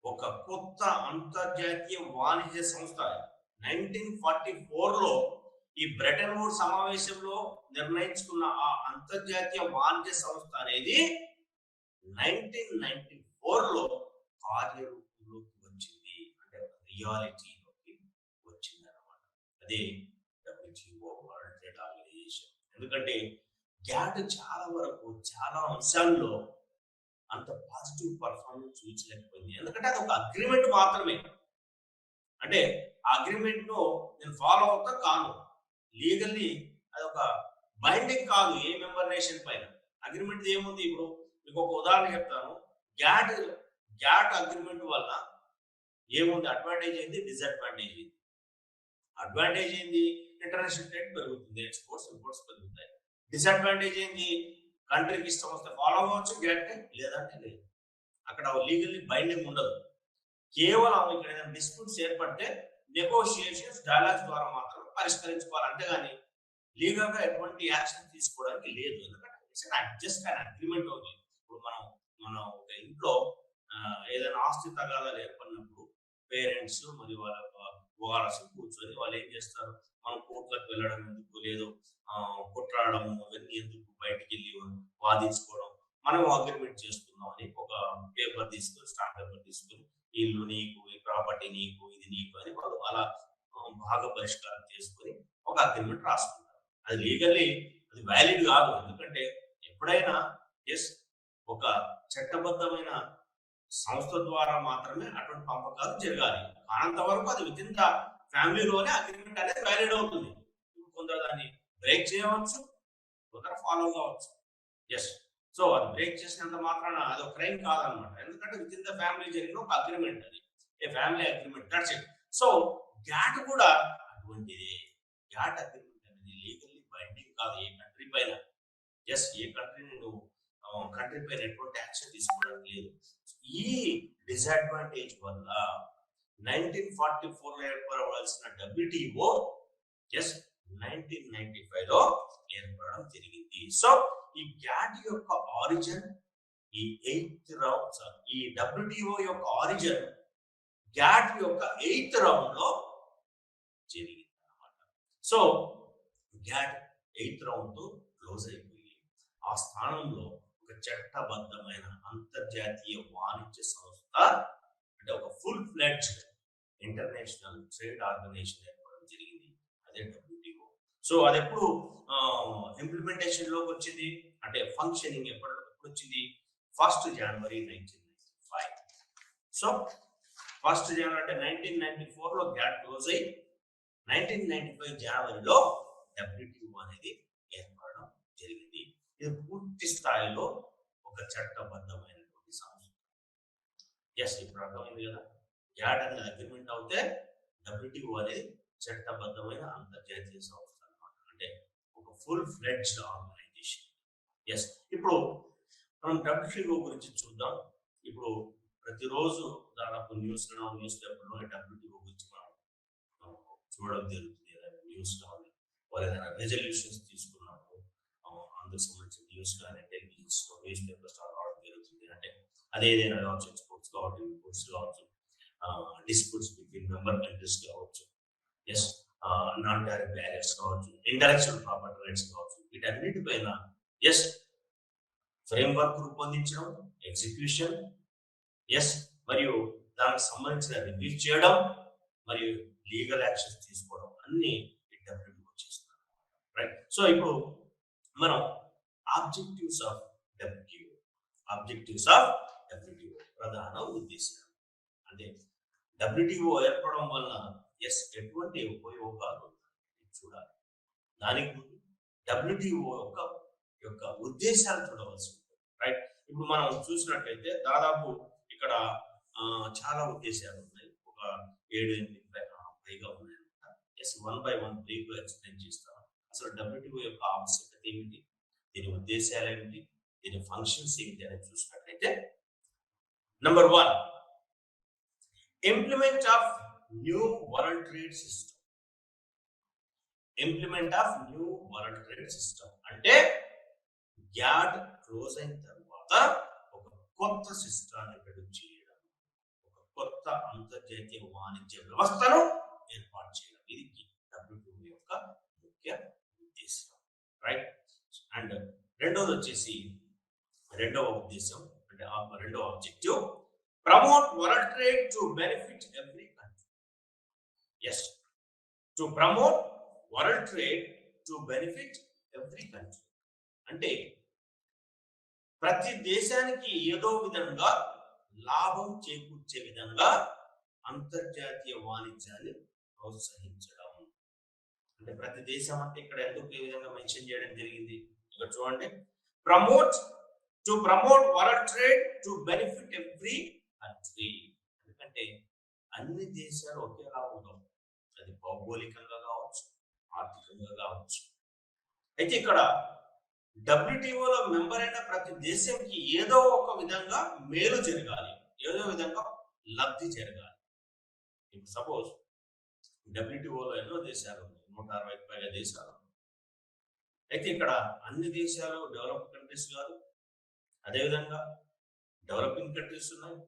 ఒక కొత్త అంతర్జాతీయ వాణిజ్య సంస్థ 1944 లో ఈ బ్రెటన్ వుడ్ సమావేశంలో నిర్ణయించుకున్న ఆ అంతర్జాతీయ వాణిజ్య సంస్థ అనేది 1994 లో కార్యరూపంలోకి వచ్చింది, అంటే రియాలిటీలోకి వచ్చింది అన్నమాట. అదే WTO, వరల్డ్ ట్రేడ్ ఆర్గనైజేషన్. ఎందుకంటే గ్యాట్ చాలా వరకు చాలా అంశాల్లో అంత పాజిటివ్ పర్ఫార్మెన్స్ చూపించలేకపోయింది. ఎందుకంటే అది ఒక అగ్రిమెంట్ మాత్రమే. అంటే ఆ అగ్రిమెంట్ ను నేను ఫాలో అవుతా కాను, లీగల్లీ అది ఒక బైండింగ్ కాదు ఏ మెంబర్ నేషన్ పైన. అగ్రిమెంట్ ఏముంది? ఇప్పుడు మీకు ఒక ఉదాహరణ చెప్తాను. గ్యాట్ అగ్రిమెంట్ వల్ల ఏముంది? అడ్వాంటేజ్ ఏంది, డిసడ్వాంటేజ్ ఏంది? అడ్వాంటేజ్ ఏంది? ఇంటర్నేషనల్ ట్రేడ్ పెరుగుతుంది, ఎక్స్పోర్ట్స్ ఇంపోర్ట్స్ పెరుగుతాయి. డిసడ్వాంటేజ్ ఏంది? కంట్రీకి ఇష్టం వస్తే ఫాలో అవ్వచ్చు గ్యాట్, లేదంటే లేదు. అక్కడ లీగల్లీ బైండింగ్ ఉండదు. కేవలం ఇక్కడ ఏదైనా డిస్ప్యూట్స్ ఏర్పడితే నెగోషియేషన్స్, డైలాగ్స్ ద్వారా మాత్రం పరిష్కరించుకోవాలి. అంతేగాని లీగల్ గా ఎటువంటి యాక్షన్ తీసుకోవడానికి లేదు. ఎందుకంటే జస్ట్ అన్ అగ్రిమెంట్ అవుతుంది. ఇప్పుడు మనం మనం ఒక ఇంట్లో ఏదైనా ఆస్తి తగాదాలు ఏర్పడినప్పుడు పేరెంట్స్ మరియు వాళ్ళ కూర్చొని వాళ్ళు ఏం చేస్తారు, మనం కోర్టులకు వెళ్ళడం ఎందుకు, లేదు కొట్లాడడం అవన్నీ ఎందుకు, బయటికి వెళ్ళి వాదించుకోవడం, మనం అగ్రిమెంట్ చేసుకుందాం అని ఒక పేపర్ తీసుకొని, స్టాంప్ పేపర్ తీసుకొని, ఇల్లు నీకు, ఈ ప్రాపర్టీ నీకు, ఇది నీకు అని వాళ్ళు అలా భాగ పరిష్కారం చేసుకొని ఒక అగ్రిమెంట్ రాసుకుంటారు. అది లీగల్లీ అది వ్యాలిడ్ కాదు. ఎందుకంటే ఎప్పుడైనా ఒక చట్టబద్ధమైన సంస్థ ద్వారా మాత్రమే అటువంటి పంపకాలు జరగాలి. కానంత వరకు అది విత్ ఇన్ ద ఫ్యామిలీలోనే అగ్రిమెంట్ అనేది వ్యాలిడ్ అవుతుంది. కొందరు దాన్ని బ్రేక్ చేయవచ్చు, కొందరు ఫాలో కావచ్చు. సో అది బ్రేక్ చేసినంత మాత్రాన అది ఒక క్రైమ్ కాదనమాట. ఎందుకంటే విత్ ఇన్ ద ఫ్యామిలీ జరిగిన ఒక అగ్రిమెంట్, అది a family agreement. That's it. So GATT కూడా అటువంటిది. గ్యాట్ అగ్రిమెంట్ అనేది లీగల్లీ బైండింగ్ కాదు ఏ కంట్రీ పైన. ఏ కంట్రీని నువ్వు కంట్రీ పైన ఎటువంటి యాక్షన్ తీసుకోవడానికి లేదు. ఈ డిసడ్వాంటేజ్ వల్ల 1944 లో ఏర్పడవలసిన WTO 1995 లో ఏర్పడడం జరిగింది. సో ఈ గ్యాట్ యొక్క ఆరిజిన్, ఈ WTO యొక్క ఆరిజిన్ గ్యాట్ యొక్క 8th రౌండ్ లో జరిగింది అన్నమాట. సో గ్యాట్ 8th రౌండ్ తో క్లోజ్ అయిపోయి ఆ స్థానంలో ఒక చట్టబద్ధమైన అంతర్జాతీయ వాణిజ్య సంస్థ, అంటే ఒక full fledged international trade organisation ఏర్పడడం జరిగింది. అదే WTO. సో అది ఎప్పుడు ఇంప్లిమెంటేషన్ లోకి వచ్చింది అంటే ఫంక్షనింగ్ ఎప్పుడు వచ్చింది? 1st జనవరి 1995. సో 1st జనవరి అంటే 1994 లో గ్యాట్ క్లోజ్ అయ్యి 1995 జనవరిలో WTO అనేది ఏర్పడడం జరిగింది. ఇది పూర్తి స్థాయిలో ఒక చట్టబద్ధమైనటువంటి సంస్థ. ఇప్పుడు అర్థమైంది కదా, గ్యాట్ అనేది అగ్రిమెంట్ అవుతే WTO అనేది చట్టబద్ధమైన అంతర్జాతీయ సంస్థ అన్నమాట. అంటే ఒక ఫుల్ ఫ్లెడ్జ్డ్ ఆర్గనైజేషన్. ఇప్పుడు మనం WTO గురించి చూద్దాం. ఇప్పుడు ప్రతిరోజు దాదాపు న్యూస్ పేపర్లో WTO గురించి మనం చూడడం జరుగుతుంది. ఏదైనా న్యూస్ కానీ వాళ్ళు ఏదైనా రెజల్యూషన్స్ తీసుకున్నప్పుడు అందుకు సంబంధించిన న్యూస్ కానీ ఇంటెలిజెన్స్ న్యూస్ పేపర్స్ రావడం జరుగుతుంది. అంటే అదే ఏదైనా కావచ్చు, ఎక్స్పోర్ట్స్ కావచ్చు, ఇంపోర్ట్స్ కావచ్చు, డిస్ప్యూట్స్ బిట్వీన్ మెంబర్ కంట్రీస్ కావచ్చు, నాన్ టారిఫ్ బ్యారియర్స్ కావచ్చు, ఇంటలెక్చువల్ ప్రాపర్టీ రైట్స్ కావచ్చు, వీటన్నిటిపైన ఫ్రేమ్వర్క్ రూపొందించడం, ఎగ్జిక్యూషన్, మరియు దానికి సంబంధించిన రివ్యూ చేయడం మరియు లీగల్ యాక్షన్స్ తీసుకోవడం అన్ని WTO చేస్తున్నారు. రైట్. సో ఇప్పుడు మనం ఆబ్జెక్టివ్స్ ఆఫ్ WTO ప్రధాన ఉద్దేశం అంటే WTO ఏర్పడడం వల్ల ఎటువంటి ఉపయోగాలు చూడాలి. దానికి ముందు WTO యొక్క ఉద్దేశాలు చూడవలసి ఉంటుంది. రైట్. ఇప్పుడు మనం చూసినట్లయితే దాదాపు ఇక్కడ చాలా ఉద్దేశాలు ఉన్నాయి. ఒక 7-8 పైగా ఉన్నాయి. వన్ బై వన్ బ్రీఫ్గా ఎక్స్ప్లెయిన్ చేస్తాను. అసలు WTO యొక్క ఆవశ్యకత ఏమిటి, దీని ఉద్దేశాలు ఏమిటి, దీని ఫంక్షన్స్ ఏమిటి అనేది చూసినట్లయితే, number 1, implement of new world trade system. అంటే గ్యాట్ క్లోజ్ అయిన తర్వాత ఒక కొత్త సిస్టాన్ని ఇంట్రడ్యూస్ చేయడం, ఒక కొత్త అంతర్జాతీయ వాణిజ్య వ్యవస్థను ఏర్పాటు చేయడం. ఇది WTO యొక్క ముఖ్య ఉద్దేశం. రైట్. అండ్ రెండవ ఉద్దేశం అంటే రెండవ objective, promote world trade to benefit every country. To promote world trade to benefit every country అంటే ప్రతి దేశానికి ఏదో విధంగా లాభం చేకూర్చే విధంగా అంతర్జాతీయ వాణిజ్యాన్ని ప్రోత్సహించడం. అంటే ప్రతి దేశం అంటే ఇక్కడ ఎందుకు ఏ విధంగా మెన్షన్ చేయడం జరిగింది ఇక్కడ చూడండి. To promote world trade to benefit every country. ఎందుకంటే అన్ని దేశాలు ఒకేలా ఉండవు. అది భౌగోళికంగా కావచ్చు, ఆర్థికంగా కావచ్చు. అయితే ఇక్కడ WTOలో మెంబర్ అయిన ప్రతి దేశంకి ఏదో ఒక విధంగా మేలు జరగాలి, ఏదో విధంగా లబ్ధి జరగాలి. ఇప్పుడు సపోజ్ డబ్ల్యూటీఓలో ఎన్నో దేశాలు ఉన్నాయి, 160కి పైగా దేశాలు ఉన్నాయి. అయితే ఇక్కడ అన్ని దేశాలు డెవలప్ కంట్రీస్ కాదు. అదేవిధంగా డెవలపింగ్ కంట్రీస్ ఉన్నాయి,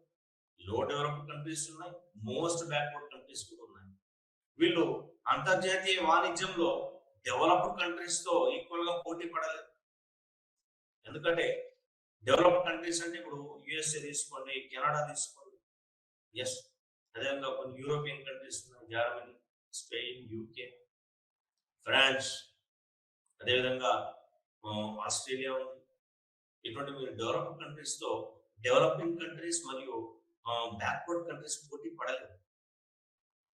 లో డెవలప్ కంట్రీస్ ఉన్నాయి, మోస్ట్ బ్యాక్వర్డ్ కంట్రీస్ కూడా ఉన్నాయి. వీళ్ళు అంతర్జాతీయ వాణిజ్యంలో డెవలప్డ్ కంట్రీస్ తో ఈక్వల్ గా పోటీ పడలేదు. ఎందుకంటే డెవలప్డ్ కంట్రీస్ అంటే ఇప్పుడు యుఎస్ఏ తీసుకోండి, కెనడా తీసుకోండి, ఎస్, అదేవిధంగా కొన్ని యూరోపియన్ కంట్రీస్ ఉన్నాయి, జర్మనీ, స్పెయిన్, యూకే, ఫ్రాన్స్, అదేవిధంగా ఆస్ట్రేలియా ఉంది. ఇటువంటి మీరు డెవలప్డ్ కంట్రీస్ తో డెవలపింగ్ కంట్రీస్ మరియు బ్యాక్వర్డ్ కంట్రీస్ పోటీ పడలేదు.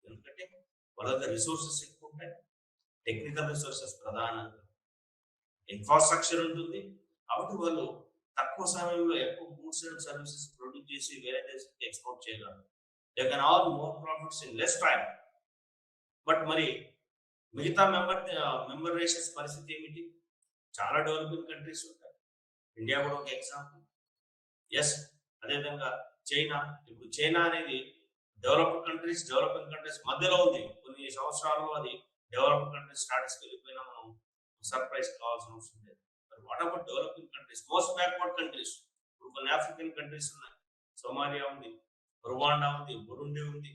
ఎందుకంటే వాళ్ళ దగ్గర రిసోర్సెస్ ఎక్కువ ఉంటాయి, టెక్నికల్ రిసోర్సెస్ ప్రధానంగా, ఇన్ఫ్రాస్ట్రక్చర్ ఉంటుంది. కాబట్టి వాళ్ళు తక్కువ సమయంలో ఎక్కువ గూడ్స్ అండ్ సర్వీసెస్ ప్రొడ్యూస్ చేసి వేరే దేశానికి ఎక్స్పోర్ట్ చేయగలరు. They can all more profits in less time. But మరి మిగతా మెంబర్ నేషన్స్ పరిస్థితి ఏమిటి? చాలా డెవలపింగ్ కంట్రీస్ ఉంటాయి, ఇండియా కూడా ఒక ఎగ్జాంపుల్. ఎస్, అదేవిధంగా చైనా. ఇప్పుడు చైనా అనేది డెవలప్డ్ కంట్రీస్, డెవలపింగ్ కంట్రీస్ మధ్యలో ఉంది. కొన్ని సంవత్సరాల్లో అది డెవలప్డ్ కంట్రీస్ స్టాటస్కి వెళ్ళిపోయినా మనం సర్ప్రైజ్ కావాల్సిన అవసరం లేదు. మరి what about developing countries, most backward countries? ఇప్పుడు కొన్ని ఆఫ్రికన్ కంట్రీస్ ఉన్నాయి, సోమాలియా ఉంది, రువాండా ఉంది, బురుండి ఉంది.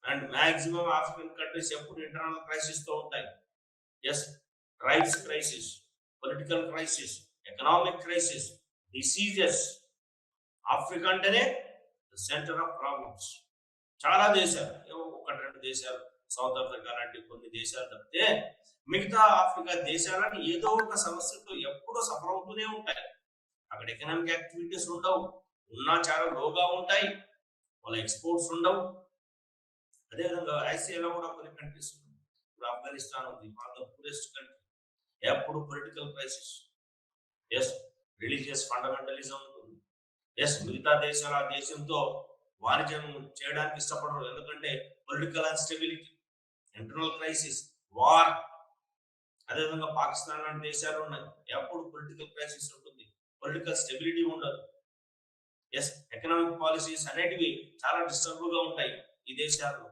అండ్ మాక్సిమం ఆఫ్రికన్ కంట్రీస్ ఎప్పుడు ఇంటర్నల్ క్రైసిస్ తో ఉంటాయి. Yes, rights crisis, political crisis, economic crisis, diseases. Africa అంటేనే సెంటర్ ఆఫ్ ప్రాబ్లమ్స్. చాలా దేశాలు, ఒకటి రెండు దేశాలు, సౌత్ ఆఫ్రికా లాంటి కొన్ని దేశాలు తప్పితే మిగతా ఆఫ్రికా దేశాలని ఏదో ఒక సమస్యతో ఎప్పుడూ సఫర్ అవుతూనే ఉంటాయి. అక్కడ ఎకనామిక్ యాక్టివిటీస్ ఉండవు, ఉన్నా చాలా లోగా ఉంటాయి, వాళ్ళ ఎక్స్పోర్ట్స్ ఉండవు. అదేవిధంగా ఆసియాలో కూడా కొన్ని కంట్రీస్ ఉన్నాయి. ఇప్పుడు ఆఫ్ఘనిస్తాన్ ఉంది, one of the poorest country, ఎప్పుడు political crisis. Yes, religious fundamentalism ఉంటుంది. ఎస్, మిగతా దేశాలు ఆ దేశంతో వాణిజ్యం చేయడానికి ఇష్టపడరు, ఎందుకంటే political instability, internal crisis, war. అదేవిధంగా పాకిస్తాన్ లాంటి దేశాలు ఉన్నాయి, ఎప్పుడు పొలిటికల్ క్రైసిస్ ఉంటుంది, పొలిటికల్ స్టెబిలిటీ ఉండదు. ఎస్, ఎకనామిక్ పాలసీస్ అనేటివి చాలా డిస్టర్బ్ గా ఉంటాయి ఈ దేశాల్లో.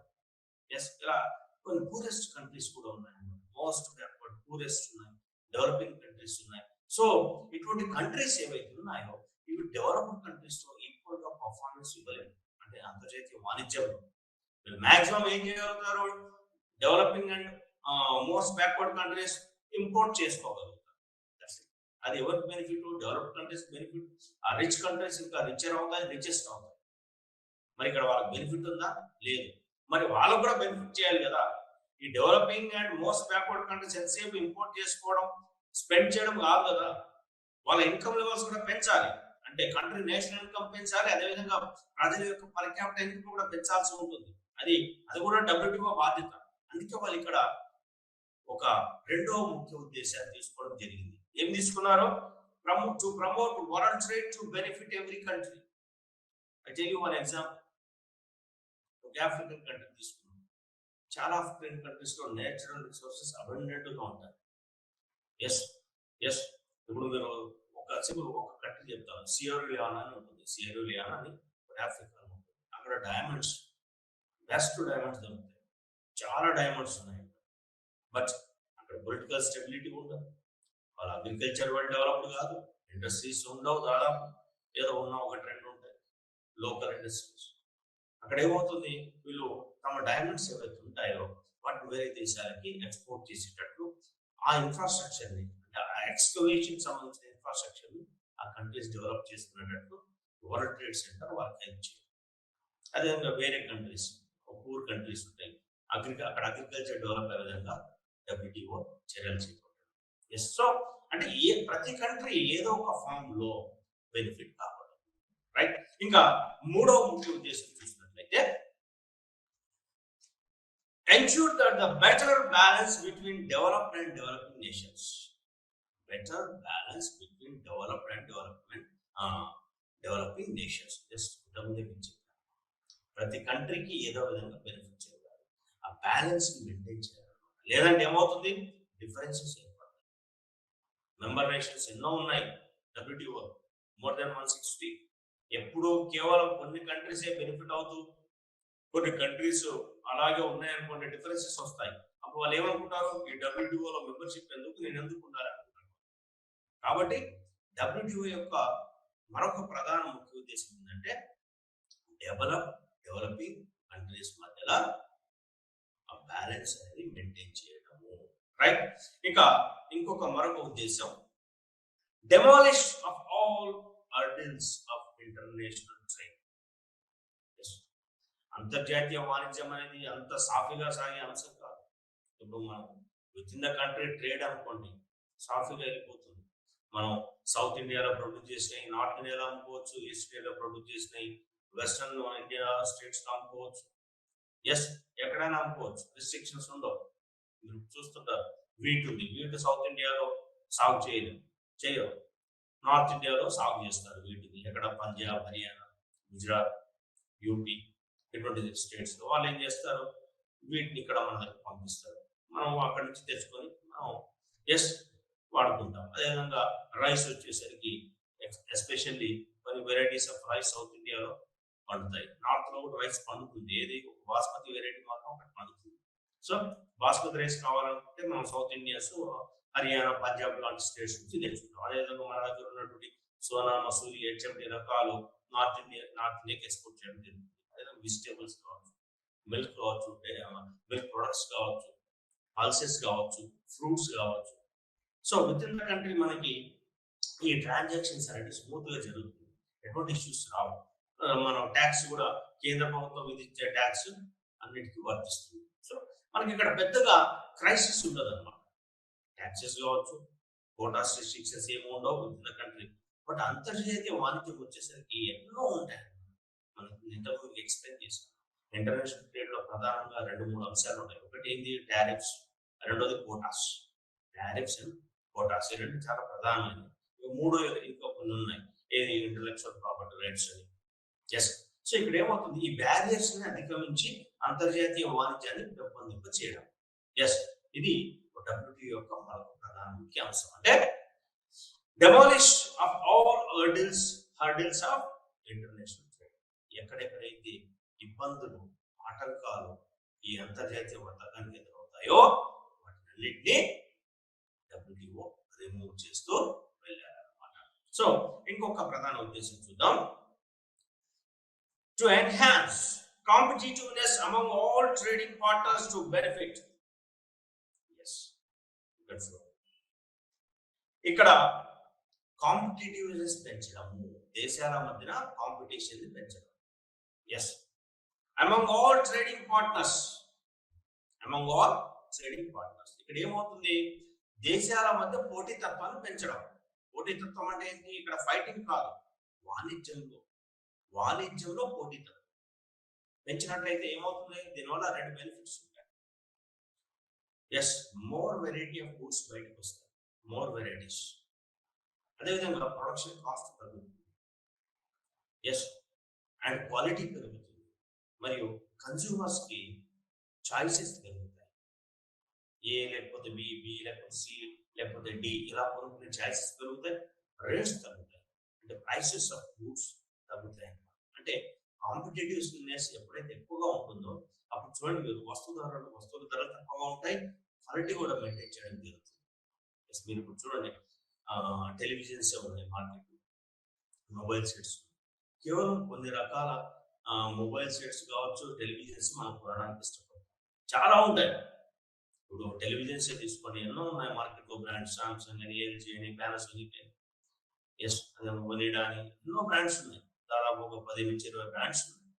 ఎస్, ఇలా కొన్ని పూరెస్ట్ కంట్రీస్ కూడా ఉన్నాయి, మోస్ట్ బ్యాక్వర్డ్ పూరెస్ట్ ఉన్నాయి, డెవలపింగ్ కంట్రీస్ ఉన్నాయి. సో ఇటువంటి కంట్రీస్ ఏవైతే ఉన్నాయో ఇవి డెవలప్డ్ కంట్రీస్ తో ఈక్వల్ గా పర్ఫార్మెన్స్ ఇవ్వలేము. అంటే అంతర్జాతీయ వాణిజ్యంలో మాక్సిమం ఏం చేయగలుగుతారు? Developing and most backward countries import చేసుకోగలుగుతారు. అది ఎవరికి బెనిఫిట్? Developed countries benefit. ఆ రిచ్ కంట్రీస్ ఇంకా రిచర్ అవుతాయి, రిచెస్ట్ అవుతాయి. మరి ఇక్కడ వాళ్ళకి బెనిఫిట్ ఉందా? లేదు. మరి వాళ్ళకు కూడా బెనిఫిట్ చేయాలి కదా. ఈ developing and most backward countries ఎంతసేపు ఇంపోర్ట్ చేసుకోవడం, స్పెండ్ చేయడం కాదు కదా. వాళ్ళ ఇన్కమ్ లెవెల్స్ కూడా పెంచాలి. అంటే కంట్రీ నేషనల్ ఇన్కమ్ పెంచాలి, అదేవిధంగా ప్రజల యొక్క పర్ క్యాపిటల్ ఇన్కమ్ కూడా పెంచాల్సి ఉంటుంది. అది కూడా డబ్ల్యూటీఓ బాధ్యత. అందుకే వాళ్ళు ఇక్కడ ఒక రెండో ముఖ్య ఉద్దేశాన్ని తీసుకోవడం జరిగింది. ఏం తీసుకున్నారు? To promote world trade to benefit every country. I tell you one example. ఒక ఆఫ్రికన్ కంట్రీ తీసుకున్నాం. చాలా ఆఫ్రికన్ కంట్రీస్ లో నేచురల్ రిసోర్సెస్ అబండెంట్ గా ఉంటాయి. ఎస్ ఎస్, ఇప్పుడు మీరు ఒక కంట్రీ చెప్తాను, సియర్లియోనా అని ఉంటుంది. సియర్లియోనా అని ఆఫ్రికా ఉంటుంది. అక్కడ డైమండ్స్, బెస్ట్ డైమండ్స్ దొరుకుతాయి, చాలా డైమండ్స్ ఉన్నాయి. బట్ అక్కడ పొలిటికల్ స్టెబిలిటీ ఉండదు, వాళ్ళ అగ్రికల్చర్ వాళ్ళు డెవలప్డ్ కాదు, ఇండస్ట్రీస్ ఉండవు, దాదాపు ఏదో ఉన్న ఒకటి రెండు ఉంటాయి లోకల్ ఇండస్ట్రీస్. అక్కడ ఏమవుతుంది? వీళ్ళు తమ డైమండ్స్ ఏవైతే ఉంటాయో వాటిని వేరే దేశాలకి ఎక్స్పోర్ట్ చేసేటట్లు ఆ ఇన్ఫ్రాస్ట్రక్చర్ ని, అంటే ఆ ఎక్స్కవేషన్ సంబంధించిన ఇన్ఫ్రాస్ట్రక్చర్ ని ఆ కంట్రీస్ డెవలప్ చేసుకునేటట్లు వరల్డ్ ట్రేడ్ సెంటర్ వాళ్ళకి హెల్ప్ చేయాలి. అదేవిధంగా వేరే కంట్రీస్, పూర్ కంట్రీస్ ఉంటాయి, అక్కడ అగ్రికల్చర్ డెవలప్ అయ్యే విధంగా డబ్ల్యూటీఓ చర్యలు చేపట్టారు. ఎస్, సో అంటే ప్రతి కంట్రీ ఏదో ఒక ఫామ్ లో బెనిఫిట్ కావాలి, రైట్. ఇంకా మూడవ ముఖ్య ఉద్దేశం చూసినట్లయితే, ensure that the better balance between developed and developing nations. Better balance between developed and developing nations. Just ప్రతి కంట్రీకి ఏదో విధంగా బెనిఫిట్ చేయాలి, ఆ బ్యాలెన్స్ మెయింటైన్ చేయాలి. లేదంటే ఏమవుతుంది? డిఫరెన్సెస్ ఏర్పడతాయి. మెంబర్ నేషన్స్ ఎన్నో ఉన్నాయి డబ్ల్యూటీఓ, మోర్ దెన్ 160. ఎప్పుడు కేవలం కొన్ని కంట్రీసే బెనిఫిట్ అవుతూ కొన్ని కంట్రీస్ అలాగే ఉన్నాయనుకోండి, డిఫరెన్సెస్ వస్తాయి. అప్పుడు వాళ్ళు ఏమనుకుంటారు, ఈ డబ్ల్యూటీఓలో మెంబర్షిప్ ఎందుకు, నేను ఎందుకు ఉండాలనుకుంటాను. కాబట్టి డబ్ల్యూటీఓ యొక్క మరొక ప్రధాన ముఖ్య ఉద్దేశం ఏంటంటే డెవలపింగ్ కంట్రీస్ మధ్యలో ఆ బ్యాలెన్స్ అనేది మెయింటైన్ చేయడము, రైట్. ఇక ఇంకొక మరొక ఉద్దేశం, demolish of all hurdles of international trade. అంతర్జాతీయ వాణిజ్యం అనేది అంత సాఫీగా సాగే అంశం కాదు. ఇప్పుడు మనం with in the country trade అనుకోండి, సాఫీగా వెళ్ళిపోతుంది. మనం సౌత్ ఇండియాలో ప్రొడ్యూస్ చేసినాయి నార్త్ ఇండియాలో అమ్ముకోవచ్చు, ఈస్ట్ ఇండియాలో ప్రొడ్యూస్ చేసినాయి వెస్టర్న్ ఇండియా స్టేట్స్ లో అమ్ముకోవచ్చు. ఎస్, ఎక్కడైనా అమ్ముకోవచ్చు, రిస్ట్రిక్షన్స్ ఉండవు. మీరు చూస్తుంటారు, వీట్ ఉంది, వీట్ సౌత్ ఇండియాలో సాగు చేయరు, నార్త్ ఇండియాలో సాగు చేస్తారు వీటిని. ఎక్కడ పంజాబ్, హర్యానా, గుజరాత్, యూపీ ఇటువంటి స్టేట్స్ లో వాళ్ళు ఏం చేస్తారు, వీటిని ఇక్కడ మన దగ్గర పంపిస్తారు. మనం అక్కడి నుంచి తెచ్చుకొని మనం ఎస్ వాడుకుంటాం. అదేవిధంగా రైస్ వచ్చేసరికి ఎస్పెషల్లీ కొన్ని వెరైటీస్ ఆఫ్ రైస్ సౌత్ ఇండియాలో పండుతాయి. నార్త్ లో కూడా రైస్ పండుతుంది, ఏది ఒక బాస్మతి వెరైటీ మాత్రం ఒకటి పండుతుంది. సో బాస్మతి రైస్ కావాలనుకుంటే మనం సౌత్ ఇండియాస్ హర్యానా, పంజాబ్ లాంటి స్టేట్స్ నుంచి తెచ్చుకుంటాం. అదేవిధంగా మన దగ్గర ఉన్నటువంటి సోనా మసూరి, హెచ్ఎండి రకాలు నార్త్ ఇండియాకి ఎక్స్పోర్ట్ చేయడం జరుగుతుంది. వెజిటేబుల్స్ కావచ్చు, మిల్క్ కావచ్చు, మిల్క్ ప్రొడక్ట్స్ కావచ్చు, పల్సెస్ కావచ్చు, ఫ్రూట్స్ కావచ్చు. So with in the country మనకి ఈ ట్రాన్సాక్షన్స్ అనేది స్మూత్ గా జరుగుతుంది, ఎటువంటి ఇష్యూస్ రావు. మనం ట్యాక్స్ కూడా కేంద్ర ప్రభుత్వం విధించే ట్యాక్స్ అన్నిటికీ వర్తిస్తుంది. సో మనకి ఇక్కడ పెద్దగా క్రైసిస్ ఉండదు అనమాట. ట్యాక్సెస్ కావచ్చు, కోటాస్ రిస్ట్రిక్షన్స్ ఏమి ఉండవు with in the country. But అంతర్జాతీయ వాణిజ్యం వచ్చేసరికి ఎన్నో ఉంటాయి. మనకి ఇంతకుముందు ఎక్స్ప్లెయిన్ చేశాను, ఇంటర్నేషనల్ ట్రేడ్ లో ప్రధానంగా 2-3 అంశాలు ఉంటాయి. ఒకటి ఏంటి, టారిఫ్స్, రెండోది కోటాస్. టారిఫ్స్ అండ్ కోటాస్ ఈ రెండు చాలా ప్రధానమైనవి. మూడో ఇంకా కొన్ని ఉన్నాయి, ఏది ఇంటలెక్చువల్ ప్రాపర్టీ రైట్స్ అని. ఎస్, సో ఇక్కడ ఏమవుతుంది, ఈ బ్యారియర్స్ ని అధిగమించి అంతర్జాతీయ వాణిజ్యాన్ని పెంపొందింప చేయడం. ఎస్, ఇది డబ్ల్యూటీఓ యొక్క మరొక ప్రధాన ముఖ్య అంశం. అంటే demolish of all hurdles of international trade. ఎక్కడెక్కడైతే ఇబ్బందులు, ఆటంకాలు ఈ అంతర్జాతీయ వర్తకానికి ఎదురవుతాయో వాటినన్నింటినీ డబ్ల్యూటీఓ రిమూవ్ చేస్తూ వెళ్ళారన్నమాట. సో ఇంకొక ప్రధాన ఉద్దేశం చూద్దాం, to enhance competitiveness among all trading partners to benefit. ఇక్కడ కాంపిటేటివ్నెస్ పెంచడము, దేశాల మధ్యన కాంపిటీషన్ పెంచడం. Yes, among all trading partners, ఇక్కడ ఏమవుతుంది, దేశాల మధ్య పోటీతత్వాన్ని పెంచడం. పోటీతత్వం అంటే ఏంటి, ఇక్కడ ఫైటింగ్ కాదు, వాణిజ్యంలో పోటీతత్వం పెంచినట్లయితే ఏమవుతుంది, దీనివల్ల 2 బెనిఫిట్స్ ఉంటాయి. Yes, more variety of goods బయటకు వస్తాయి, మోర్ వెరైటీస్. అదేవిధంగా ప్రొడక్షన్ కాస్ట్ పెరుగుతుంది. ఎస్, అండ్ క్వాలిటీ పెరుగుతుంది, మరియు కన్స్యూమర్స్ కి చాయిసెస్ పెరుగుతాయి. ఏ లేకపోతే బి, బి లేకపోతే సి లేకపోతే డి, ఇలా కొనుక్కునే చాయిసెస్ పెరుగుతాయి, రేట్స్ తగ్గుతాయి, అంటే ప్రైసెస్ ఆఫ్ గూడ్స్ తగ్గుతాయి. అంటే కాంపిటేటివ్నెస్ ఎప్పుడైతే ఎక్కువగా ఉంటుందో అప్పుడు చూడండి, మీరు వస్తువుల ధరలు తక్కువగా ఉంటాయి, క్వాలిటీ కూడా మెయింటైన్ చేయడం జరుగుతుంది. మీరు ఇప్పుడు చూడండి, టెలివిజన్స్ ఉన్నాయి మార్కెట్, మొబైల్ సెట్స్, కేవలం కొన్ని రకాల మొబైల్ సెట్స్ కావచ్చు, టెలివిజన్స్ మనం కొనడానికి ఇష్టపడతాం, చాలా ఉంటాయి. ఇప్పుడు టెలివిజన్స్ తీసుకొని ఎన్నో ఉన్నాయి మార్కెట్లో, బ్రాండ్స్ సామ్సంగ్ అని, ఎల్జీ అని, పానాసోనిక్ అని, ఎస్ ఒనిడా అని ఎన్నో బ్రాండ్స్ ఉన్నాయి. దాదాపు ఒక 10-20 బ్రాండ్స్ ఉన్నాయి.